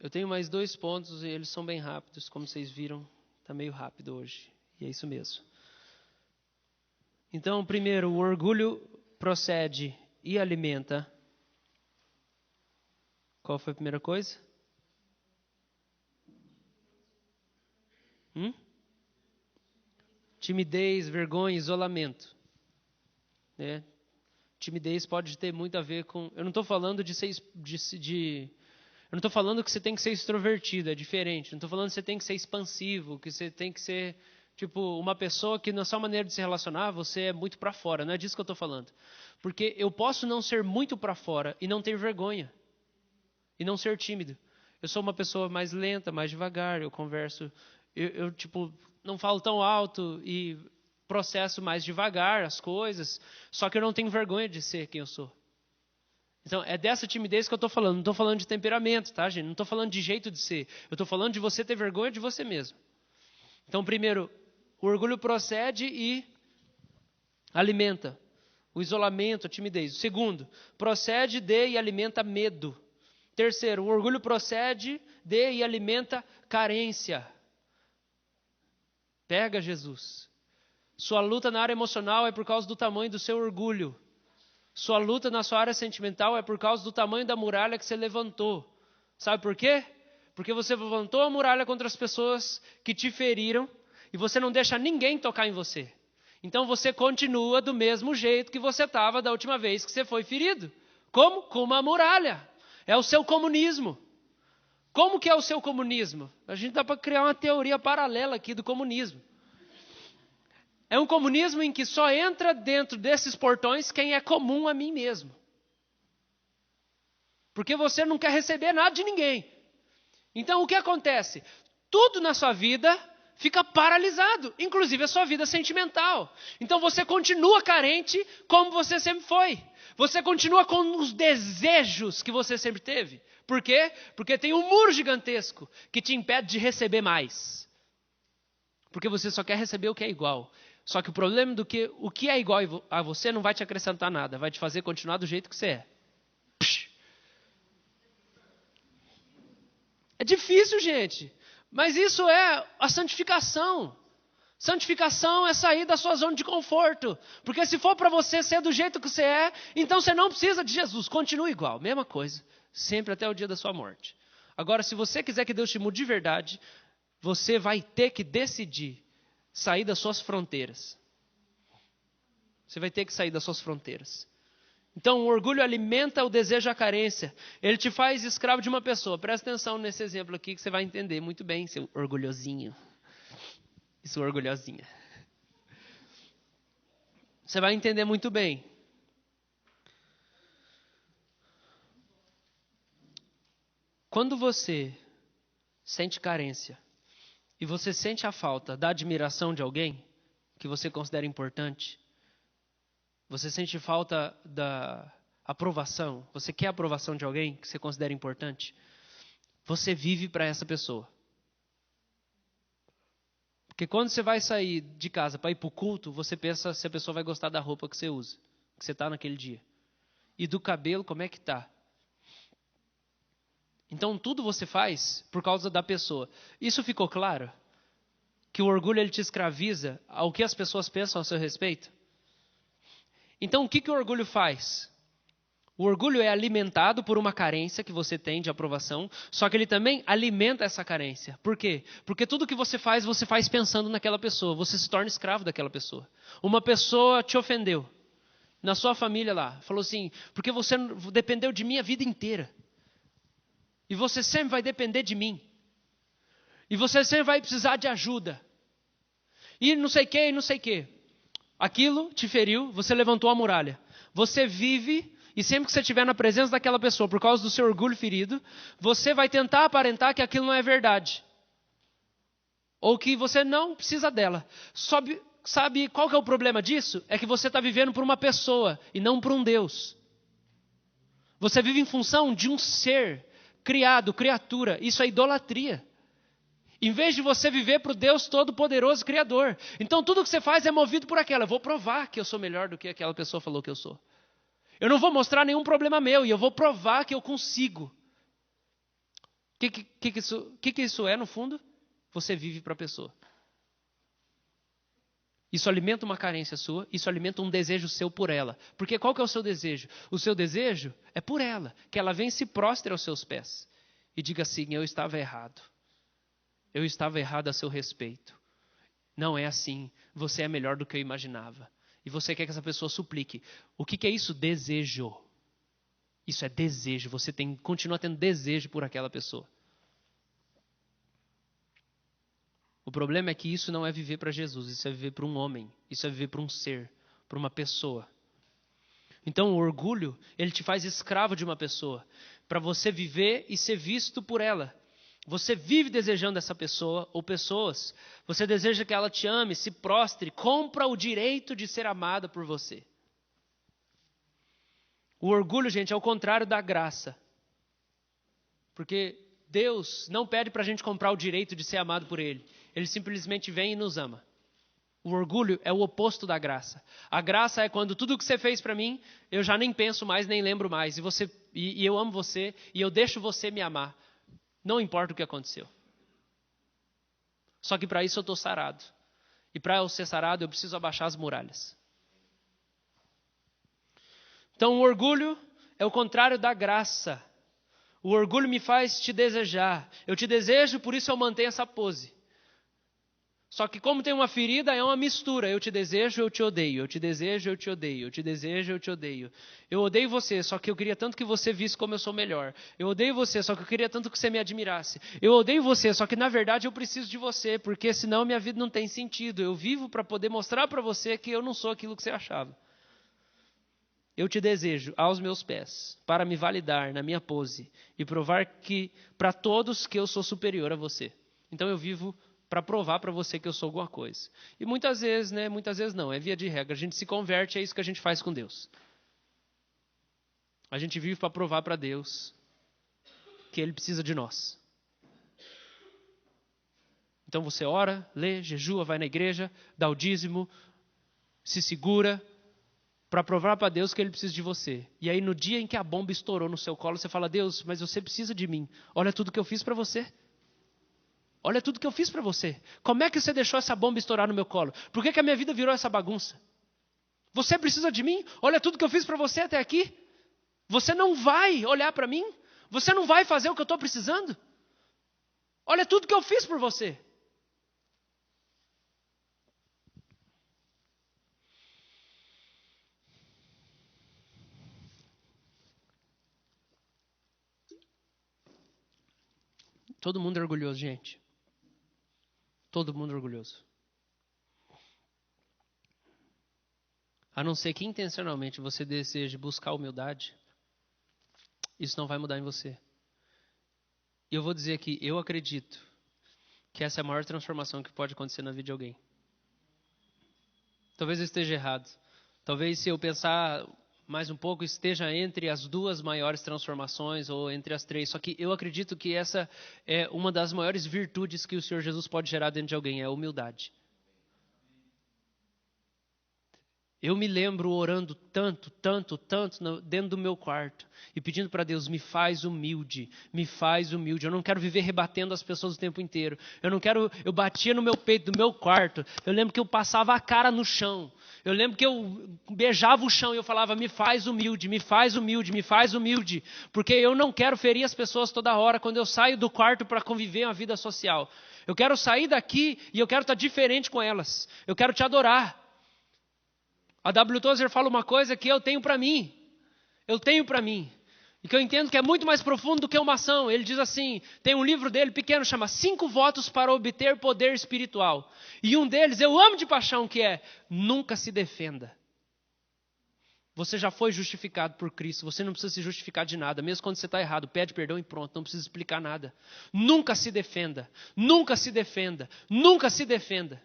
Eu tenho mais 2 pontos e eles são bem rápidos, como vocês viram. Está meio rápido hoje. E é isso mesmo. Então, primeiro, o orgulho procede e alimenta. Qual foi a primeira coisa? Timidez, vergonha, isolamento. Né? Timidez pode ter muito a ver com... Eu não estou falando de ser... Eu não estou falando que você tem que ser extrovertido, é diferente. Não estou falando que você tem que ser expansivo, que você tem que ser tipo uma pessoa que na sua maneira de se relacionar, você é muito para fora. Não é disso que eu estou falando. Porque eu posso não ser muito para fora e não ter vergonha. E não ser tímido. Eu sou uma pessoa mais lenta, mais devagar, eu converso... Eu tipo, não falo tão alto e processo mais devagar as coisas, só que eu não tenho vergonha de ser quem eu sou. Então, é dessa timidez que eu estou falando. Não estou falando de temperamento, tá, gente? Não estou falando de jeito de ser. Eu estou falando de você ter vergonha de você mesmo. Então, primeiro, o orgulho procede e alimenta. O isolamento, a timidez. O segundo, procede de e alimenta medo. Terceiro, o orgulho procede de e alimenta carência. Pega Jesus. Sua luta na área emocional é por causa do tamanho do seu orgulho. Sua luta na sua área sentimental é por causa do tamanho da muralha que você levantou. Sabe por quê? Porque você levantou a muralha contra as pessoas que te feriram e você não deixa ninguém tocar em você. Então você continua do mesmo jeito que você estava da última vez que você foi ferido. Como? Com uma muralha. É o seu comunismo. Como que é o seu comunismo? A gente dá para criar uma teoria paralela aqui do comunismo. É um comunismo em que só entra dentro desses portões quem é comum a mim mesmo. Porque você não quer receber nada de ninguém. Então o que acontece? Tudo na sua vida fica paralisado, inclusive a sua vida sentimental. Então você continua carente como você sempre foi. Você continua com os desejos que você sempre teve. Por quê? Porque tem um muro gigantesco que te impede de receber mais. Porque você só quer receber o que é igual. Só que o problema do que o que é igual a você não vai te acrescentar nada. Vai te fazer continuar do jeito que você é. É difícil, gente. Mas isso é a santificação. Santificação é sair da sua zona de conforto. Porque se for para você ser do jeito que você é, então você não precisa de Jesus. Continua igual, mesma coisa. Sempre até o dia da sua morte. Agora, se você quiser que Deus te mude de verdade, você vai ter que decidir sair das suas fronteiras. Você vai ter que sair das suas fronteiras. Então, o orgulho alimenta o desejo à carência. Ele te faz escravo de uma pessoa. Presta atenção nesse exemplo aqui que você vai entender muito bem, seu orgulhosinho. E sua orgulhosinha. Você vai entender muito bem. Quando você sente carência e você sente a falta da admiração de alguém que você considera importante, você sente falta da aprovação, você quer a aprovação de alguém que você considera importante, você vive para essa pessoa. Porque quando você vai sair de casa para ir para o culto, você pensa se a pessoa vai gostar da roupa que você usa, que você está naquele dia. E do cabelo, como é que está? Então tudo você faz por causa da pessoa. Isso ficou claro? Que o orgulho ele te escraviza ao que as pessoas pensam a seu respeito? Então o que o orgulho faz? O orgulho é alimentado por uma carência que você tem de aprovação, só que ele também alimenta essa carência. Por quê? Porque tudo que você faz pensando naquela pessoa. Você se torna escravo daquela pessoa. Uma pessoa te ofendeu. Na sua família lá. Falou assim, porque você dependeu de mim a vida inteira. E você sempre vai depender de mim. E você sempre vai precisar de ajuda. E não sei o que, e não sei o que. Aquilo te feriu, você levantou a muralha. Você vive, e sempre que você estiver na presença daquela pessoa, por causa do seu orgulho ferido, você vai tentar aparentar que aquilo não é verdade. Ou que você não precisa dela. Sabe qual que é o problema disso? É que você está vivendo por uma pessoa e não por um Deus. Você vive em função de um ser criado, criatura. Isso é idolatria. Em vez de você viver para o Deus Todo-Poderoso, Criador. Então tudo que você faz é movido por aquela. Eu vou provar que eu sou melhor do que aquela pessoa falou que eu sou. Eu não vou mostrar nenhum problema meu e eu vou provar que eu consigo. O que isso é no fundo? Você vive para a pessoa. Isso alimenta uma carência sua, isso alimenta um desejo seu por ela. Porque qual que é o seu desejo? O seu desejo é por ela, que ela venha e se prostre aos seus pés e diga assim: eu estava errado. Eu estava errado a seu respeito. Não é assim. Você é melhor do que eu imaginava. E você quer que essa pessoa suplique. O que é isso? Desejo. Isso é desejo. Você continua tendo desejo por aquela pessoa. O problema é que isso não é viver para Jesus. Isso é viver para um homem. Isso é viver para um ser. Para uma pessoa. Então o orgulho, ele te faz escravo de uma pessoa. Para você viver e ser visto por ela. Você vive desejando essa pessoa ou pessoas. Você deseja que ela te ame, se prostre, compra o direito de ser amada por você. O orgulho, gente, é o contrário da graça. Porque Deus não pede para a gente comprar o direito de ser amado por Ele. Ele simplesmente vem e nos ama. O orgulho é o oposto da graça. A graça é quando tudo que você fez para mim, eu já nem penso mais, nem lembro mais. E eu amo você e eu deixo você me amar. Não importa o que aconteceu. Só que para isso eu estou sarado. E para eu ser sarado, eu preciso abaixar as muralhas. Então o orgulho é o contrário da graça. O orgulho me faz te desejar. Eu te desejo, por isso eu mantenho essa pose. Só que como tem uma ferida, é uma mistura. Eu te desejo, eu te odeio. Eu te desejo, eu te odeio. Eu te desejo, eu te odeio. Eu odeio você, só que eu queria tanto que você visse como eu sou melhor. Eu odeio você, só que eu queria tanto que você me admirasse. Eu odeio você, só que na verdade eu preciso de você, porque senão minha vida não tem sentido. Eu vivo para poder mostrar para você que eu não sou aquilo que você achava. Eu te desejo aos meus pés, para me validar na minha pose e provar que para todos que eu sou superior a você. Então eu vivo para provar para você que eu sou alguma coisa. E muitas vezes, muitas vezes não, é via de regra. A gente se converte, é isso que a gente faz com Deus. A gente vive para provar para Deus que Ele precisa de nós. Então você ora, lê, jejua, vai na igreja, dá o dízimo, se segura, para provar para Deus que Ele precisa de você. E aí no dia em que a bomba estourou no seu colo, você fala: Deus, mas você precisa de mim. Olha tudo que eu fiz para você. Olha tudo que eu fiz para você. Como é que você deixou essa bomba estourar no meu colo? Por que a minha vida virou essa bagunça? Você precisa de mim? Olha tudo que eu fiz para você até aqui. Você não vai olhar para mim? Você não vai fazer o que eu estou precisando? Olha tudo que eu fiz por você. Todo mundo é orgulhoso, gente. Todo mundo é orgulhoso. A não ser que intencionalmente você deseje buscar humildade, isso não vai mudar em você. E eu vou dizer que eu acredito que essa é a maior transformação que pode acontecer na vida de alguém. Talvez eu esteja errado. Talvez se eu pensar mais um pouco esteja entre as duas maiores transformações ou entre as três. Só que eu acredito que essa é uma das maiores virtudes que o Senhor Jesus pode gerar dentro de alguém, é a humildade. Eu me lembro orando tanto dentro do meu quarto e pedindo para Deus: me faz humilde, me faz humilde. Eu não quero viver rebatendo as pessoas o tempo inteiro. Eu batia no meu peito do meu quarto. Eu lembro que eu passava a cara no chão. Eu lembro que eu beijava o chão e eu falava: me faz humilde, me faz humilde, me faz humilde. Porque eu não quero ferir as pessoas toda hora quando eu saio do quarto para conviver uma vida social. Eu quero sair daqui e eu quero estar diferente com elas. Eu quero te adorar. A W. Tozer fala uma coisa que eu tenho para mim. Eu tenho para mim. E que eu entendo que é muito mais profundo do que uma ação. Ele diz assim, tem um livro dele pequeno, chama 5 votos para obter poder espiritual. E um deles, eu amo de paixão, que é: nunca se defenda. Você já foi justificado por Cristo. Você não precisa se justificar de nada. Mesmo quando você está errado, pede perdão e pronto. Não precisa explicar nada. Nunca se defenda. Nunca se defenda. Nunca se defenda.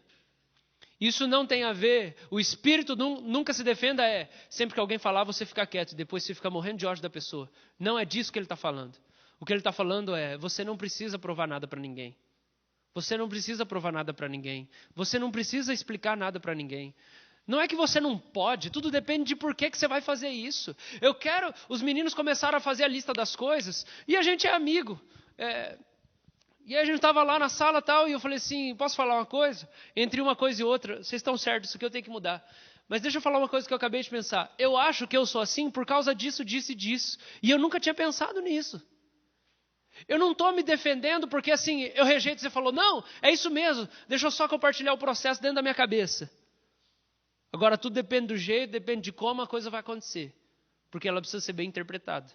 Isso não tem a ver, o espírito nunca se defenda sempre que alguém falar, você ficar quieto, depois você fica morrendo de ódio da pessoa. Não é disso que ele está falando. O que ele está falando é: você não precisa provar nada para ninguém. Você não precisa provar nada para ninguém. Você não precisa explicar nada para ninguém. Não é que você não pode, tudo depende de por que você vai fazer isso. Os meninos começaram a fazer a lista das coisas e a gente é amigo. E aí a gente estava lá na sala e tal, e eu falei assim, posso falar uma coisa? Entre uma coisa e outra, vocês estão certos, isso aqui eu tenho que mudar. Mas deixa eu falar uma coisa que eu acabei de pensar. Eu acho que eu sou assim por causa disso, disso e disso. E eu nunca tinha pensado nisso. Eu não estou me defendendo porque assim, eu rejeito, você falou, não, é isso mesmo, deixa eu só compartilhar o processo dentro da minha cabeça. Agora tudo depende do jeito, depende de como a coisa vai acontecer. Porque ela precisa ser bem interpretada.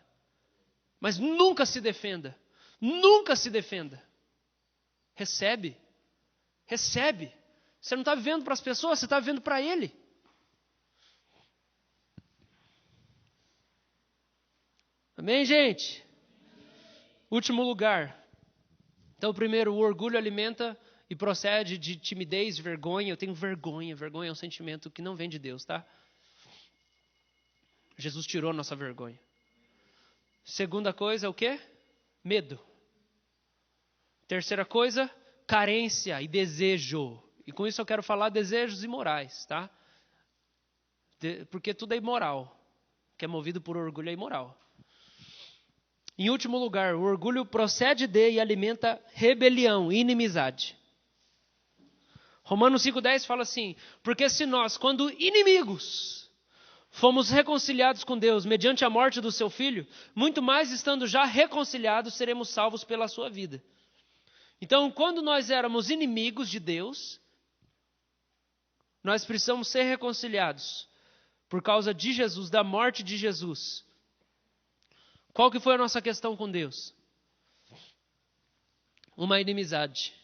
Mas nunca se defenda. Nunca se defenda. Recebe. Recebe. Você não está vivendo para as pessoas, você está vivendo para Ele. Amém, gente? Último lugar. Então, primeiro, o orgulho alimenta e procede de timidez, vergonha. Eu tenho vergonha. Vergonha é um sentimento que não vem de Deus, tá? Jesus tirou a nossa vergonha. Segunda coisa, o quê? Medo. Terceira coisa, carência e desejo. E com isso eu quero falar desejos imorais, tá? Porque tudo é imoral. Que é movido por orgulho é imoral. Em último lugar, o orgulho procede de e alimenta rebelião e inimizade. Romanos 5,10 fala assim, porque se nós, quando inimigos, fomos reconciliados com Deus mediante a morte do seu Filho, muito mais estando já reconciliados, seremos salvos pela sua vida. Então, quando nós éramos inimigos de Deus, nós precisamos ser reconciliados por causa de Jesus, da morte de Jesus. Qual que foi a nossa questão com Deus? Uma inimizade.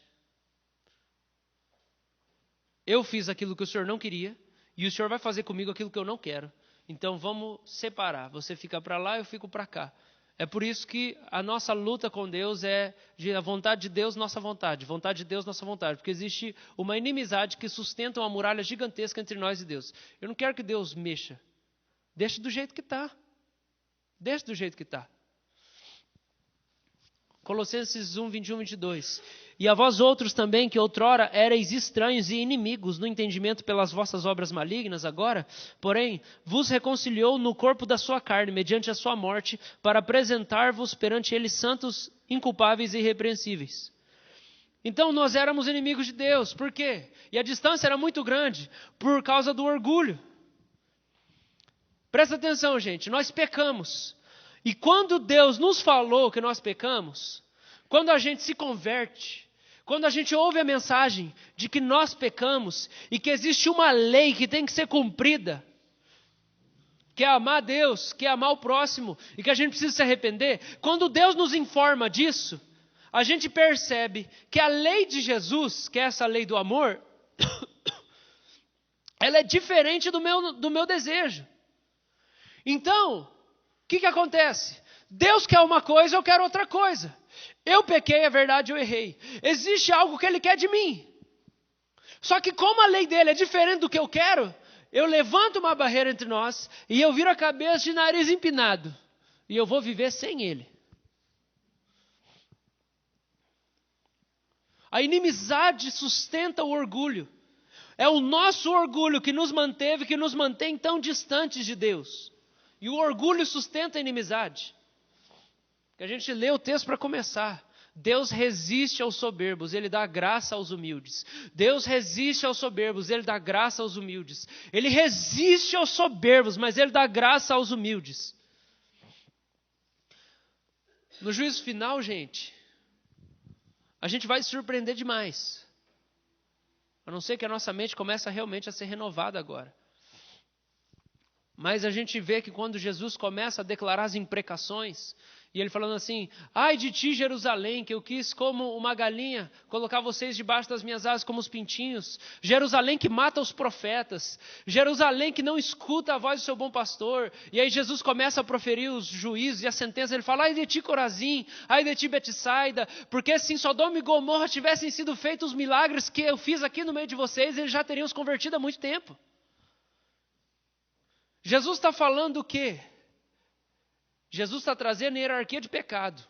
Eu fiz aquilo que o Senhor não queria e o Senhor vai fazer comigo aquilo que eu não quero. Então vamos separar. Você fica para lá, eu fico para cá. É por isso que a nossa luta com Deus é de a vontade de Deus, nossa vontade. Vontade de Deus, nossa vontade. Porque existe uma inimizade que sustenta uma muralha gigantesca entre nós e Deus. Eu não quero que Deus mexa. Deixa do jeito que está. Deixa do jeito que está. Colossenses 1, 21, 22. E a vós outros também, que outrora éreis estranhos e inimigos no entendimento pelas vossas obras malignas, agora, porém, vos reconciliou no corpo da sua carne, mediante a sua morte, para apresentar-vos perante ele santos, inculpáveis e irrepreensíveis. Então nós éramos inimigos de Deus. Por quê? E a distância era muito grande por causa do orgulho. Presta atenção, gente, nós pecamos. E quando Deus nos falou que nós pecamos, quando a gente se converte, quando a gente ouve a mensagem de que nós pecamos e que existe uma lei que tem que ser cumprida, que é amar a Deus, que é amar o próximo e que a gente precisa se arrepender, quando Deus nos informa disso, a gente percebe que a lei de Jesus, que é essa lei do amor, ela é diferente do meu desejo. Então, o que acontece? Deus quer uma coisa, eu quero outra coisa. Eu pequei, é verdade, eu errei. Existe algo que Ele quer de mim. Só que como a lei dele é diferente do que eu quero, eu levanto uma barreira entre nós e eu viro a cabeça de nariz empinado. E eu vou viver sem Ele. A inimizade sustenta o orgulho. É o nosso orgulho que nos manteve, que nos mantém tão distantes de Deus. E o orgulho sustenta a inimizade. Que a gente lê o texto para começar. Deus resiste aos soberbos, Ele dá graça aos humildes. Deus resiste aos soberbos, Ele dá graça aos humildes. Ele resiste aos soberbos, mas Ele dá graça aos humildes. No juízo final, gente, a gente vai se surpreender demais. A não ser que a nossa mente comece realmente a ser renovada agora. Mas a gente vê que quando Jesus começa a declarar as imprecações, e ele falando assim, ai de ti Jerusalém, que eu quis como uma galinha colocar vocês debaixo das minhas asas como os pintinhos. Jerusalém que mata os profetas. Jerusalém que não escuta a voz do seu bom pastor. E aí Jesus começa a proferir os juízos e a sentença. Ele fala, ai de ti Corazim, ai de ti Betsaida, porque se em Sodoma e Gomorra tivessem sido feitos os milagres que eu fiz aqui no meio de vocês, eles já teriam se convertido há muito tempo. Jesus está falando o quê? Jesus está trazendo a hierarquia de pecado.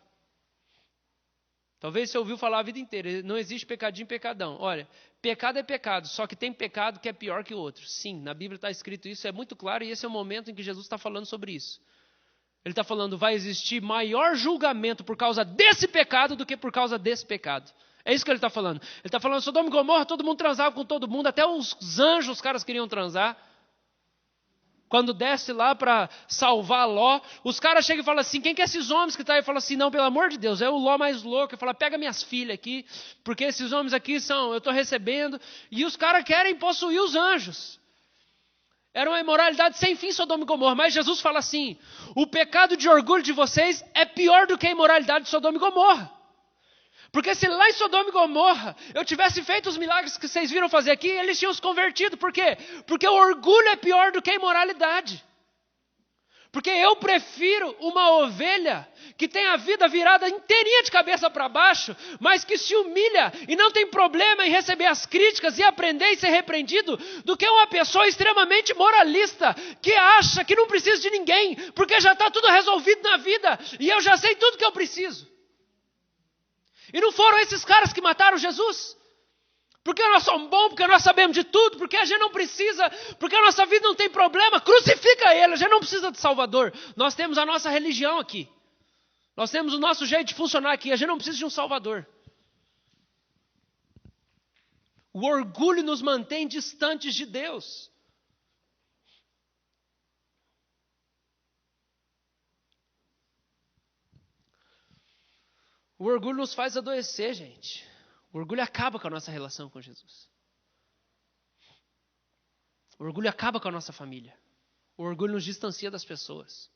Talvez você ouviu falar a vida inteira, não existe pecadinho e pecadão. Olha, pecado é pecado, só que tem pecado que é pior que o outro. Sim, na Bíblia está escrito isso, é muito claro, e esse é o momento em que Jesus está falando sobre isso. Ele está falando, vai existir maior julgamento por causa desse pecado do que por causa desse pecado. É isso que ele está falando. Ele está falando, Sodoma e Gomorra, todo mundo transava com todo mundo, até os anjos os caras queriam transar. Quando desce lá para salvar Ló, os caras chegam e falam assim, quem que é esses homens que estão aí? Fala assim, não, pelo amor de Deus, é o Ló mais louco. Ele fala, pega minhas filhas aqui, porque esses homens aqui eu estou recebendo. E os caras querem possuir os anjos. Era uma imoralidade sem fim, Sodoma e Gomorra. Mas Jesus fala assim, o pecado de orgulho de vocês é pior do que a imoralidade de Sodoma e Gomorra. Porque se lá em Sodoma e Gomorra eu tivesse feito os milagres que vocês viram fazer aqui, eles tinham se convertido. Por quê? Porque o orgulho é pior do que a imoralidade. Porque eu prefiro uma ovelha que tem a vida virada inteirinha de cabeça para baixo, mas que se humilha e não tem problema em receber as críticas e aprender e ser repreendido, do que uma pessoa extremamente moralista, que acha que não precisa de ninguém, porque já está tudo resolvido na vida e eu já sei tudo que eu preciso. E não foram esses caras que mataram Jesus? Porque nós somos bons, porque nós sabemos de tudo, porque a gente não precisa, porque a nossa vida não tem problema, crucifica ele, a gente não precisa de Salvador. Nós temos a nossa religião aqui. Nós temos o nosso jeito de funcionar aqui, a gente não precisa de um Salvador. O orgulho nos mantém distantes de Deus. O orgulho nos faz adoecer, gente. O orgulho acaba com a nossa relação com Jesus. O orgulho acaba com a nossa família. O orgulho nos distancia das pessoas.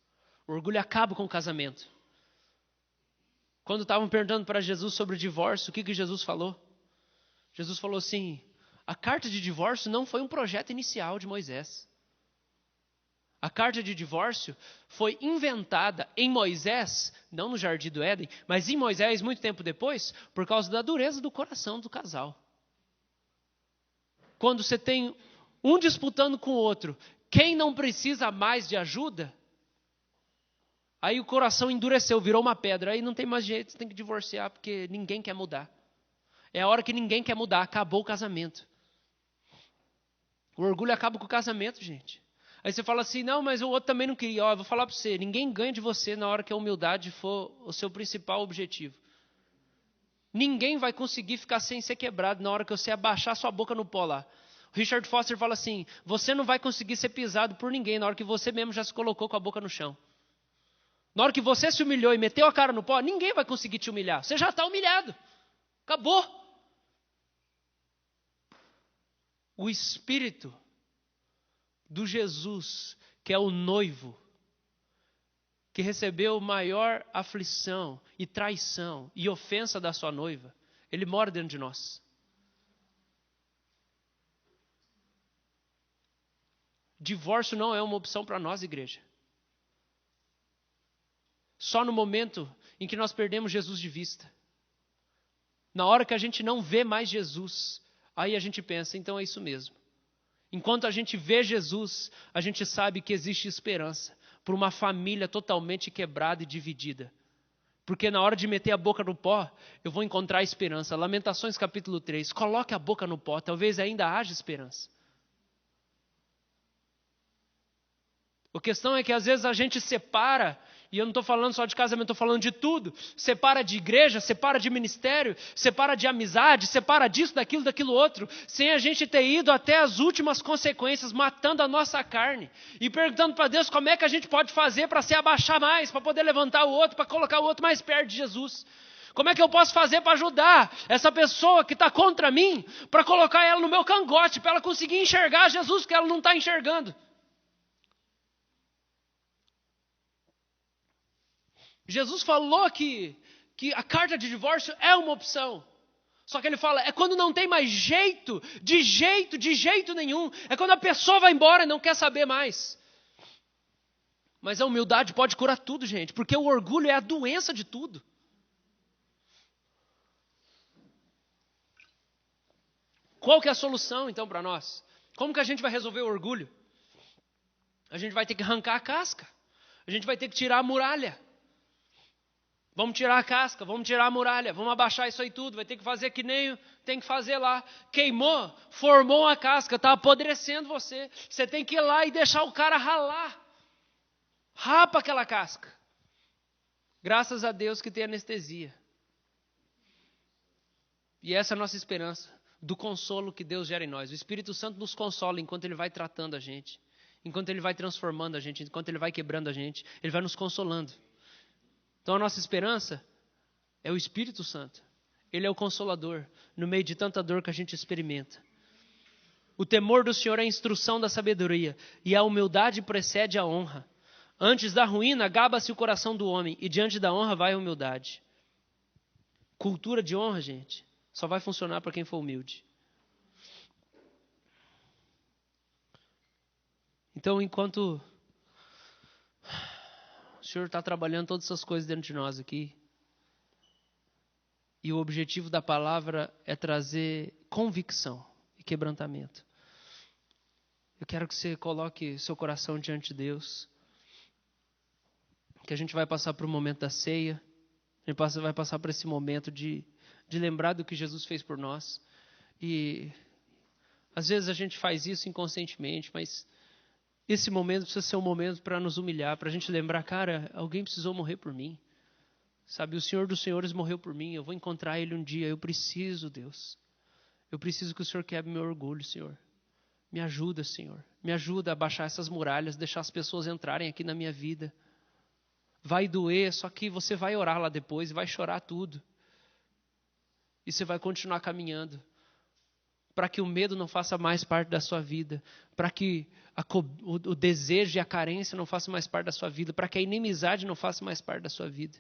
O orgulho acaba com o casamento. Quando estavam perguntando para Jesus sobre o divórcio, o que Jesus falou? Jesus falou assim, a carta de divórcio não foi um projeto inicial de Moisés. A carta de divórcio foi inventada em Moisés, não no Jardim do Éden, mas em Moisés muito tempo depois, por causa da dureza do coração do casal. Quando você tem um disputando com o outro, quem não precisa mais de ajuda, aí o coração endureceu, virou uma pedra, aí não tem mais jeito, você tem que divorciar, porque ninguém quer mudar. É a hora que ninguém quer mudar, acabou o casamento. O orgulho acaba com o casamento, gente. Aí você fala assim, não, mas o outro também não queria. Ó, eu vou falar para você, ninguém ganha de você na hora que a humildade for o seu principal objetivo. Ninguém vai conseguir ficar sem ser quebrado na hora que você abaixar sua boca no pó lá. O Richard Foster fala assim, você não vai conseguir ser pisado por ninguém na hora que você mesmo já se colocou com a boca no chão. Na hora que você se humilhou e meteu a cara no pó, ninguém vai conseguir te humilhar. Você já está humilhado. Acabou. O Espírito do Jesus, que é o noivo, que recebeu maior aflição e traição e ofensa da sua noiva, ele mora dentro de nós. Divórcio não é uma opção para nós, igreja. Só no momento em que nós perdemos Jesus de vista. Na hora que a gente não vê mais Jesus, aí a gente pensa, então é isso mesmo. Enquanto a gente vê Jesus, a gente sabe que existe esperança por uma família totalmente quebrada e dividida. Porque na hora de meter a boca no pó, eu vou encontrar esperança. Lamentações capítulo 3, coloque a boca no pó, talvez ainda haja esperança. A questão é que às vezes a gente separa, e eu não estou falando só de casamento, estou falando de tudo. Separa de igreja, separa de ministério, separa de amizade, separa disso, daquilo outro, sem a gente ter ido até as últimas consequências, matando a nossa carne. E perguntando para Deus como é que a gente pode fazer para se abaixar mais, para poder levantar o outro, para colocar o outro mais perto de Jesus. Como é que eu posso fazer para ajudar essa pessoa que está contra mim, para colocar ela no meu cangote, para ela conseguir enxergar Jesus que ela não está enxergando. Jesus falou que a carta de divórcio é uma opção. Só que ele fala, é quando não tem mais jeito, de jeito nenhum. É quando a pessoa vai embora e não quer saber mais. Mas a humildade pode curar tudo, gente. Porque o orgulho é a doença de tudo. Qual que é a solução, então, para nós? Como que a gente vai resolver o orgulho? A gente vai ter que arrancar a casca. A gente vai ter que tirar a muralha. Vamos tirar a casca, vamos tirar a muralha, vamos abaixar isso aí tudo, vai ter que fazer que nem tem que fazer lá. Queimou, formou a casca, está apodrecendo você. Você tem que ir lá e deixar o cara ralar. Rapa aquela casca. Graças a Deus que tem anestesia. E essa é a nossa esperança, do consolo que Deus gera em nós. O Espírito Santo nos consola enquanto Ele vai tratando a gente, enquanto Ele vai transformando a gente, enquanto Ele vai quebrando a gente, Ele vai nos consolando. Então a nossa esperança é o Espírito Santo. Ele é o consolador no meio de tanta dor que a gente experimenta. O temor do Senhor é a instrução da sabedoria, e a humildade precede a honra. Antes da ruína, gaba-se o coração do homem, e diante da honra vai a humildade. Cultura de honra, gente, só vai funcionar para quem for humilde. Então, enquanto o Senhor está trabalhando todas essas coisas dentro de nós aqui, e o objetivo da palavra é trazer convicção e quebrantamento. Eu quero que você coloque seu coração diante de Deus, que a gente vai passar por um momento da ceia, a gente vai passar por esse momento de lembrar do que Jesus fez por nós. E às vezes a gente faz isso inconscientemente, mas esse momento precisa ser um momento para nos humilhar, para a gente lembrar, cara, alguém precisou morrer por mim. Sabe, o Senhor dos Senhores morreu por mim, eu vou encontrar Ele um dia, eu preciso, Deus. Eu preciso que o Senhor quebre meu orgulho, Senhor. Me ajuda, Senhor. Me ajuda a baixar essas muralhas, deixar as pessoas entrarem aqui na minha vida. Vai doer, só que você vai orar lá depois, vai chorar tudo. E você vai continuar caminhando. Para que o medo não faça mais parte da sua vida. Para que o desejo e a carência não façam mais parte da sua vida. Para que a inimizade não faça mais parte da sua vida.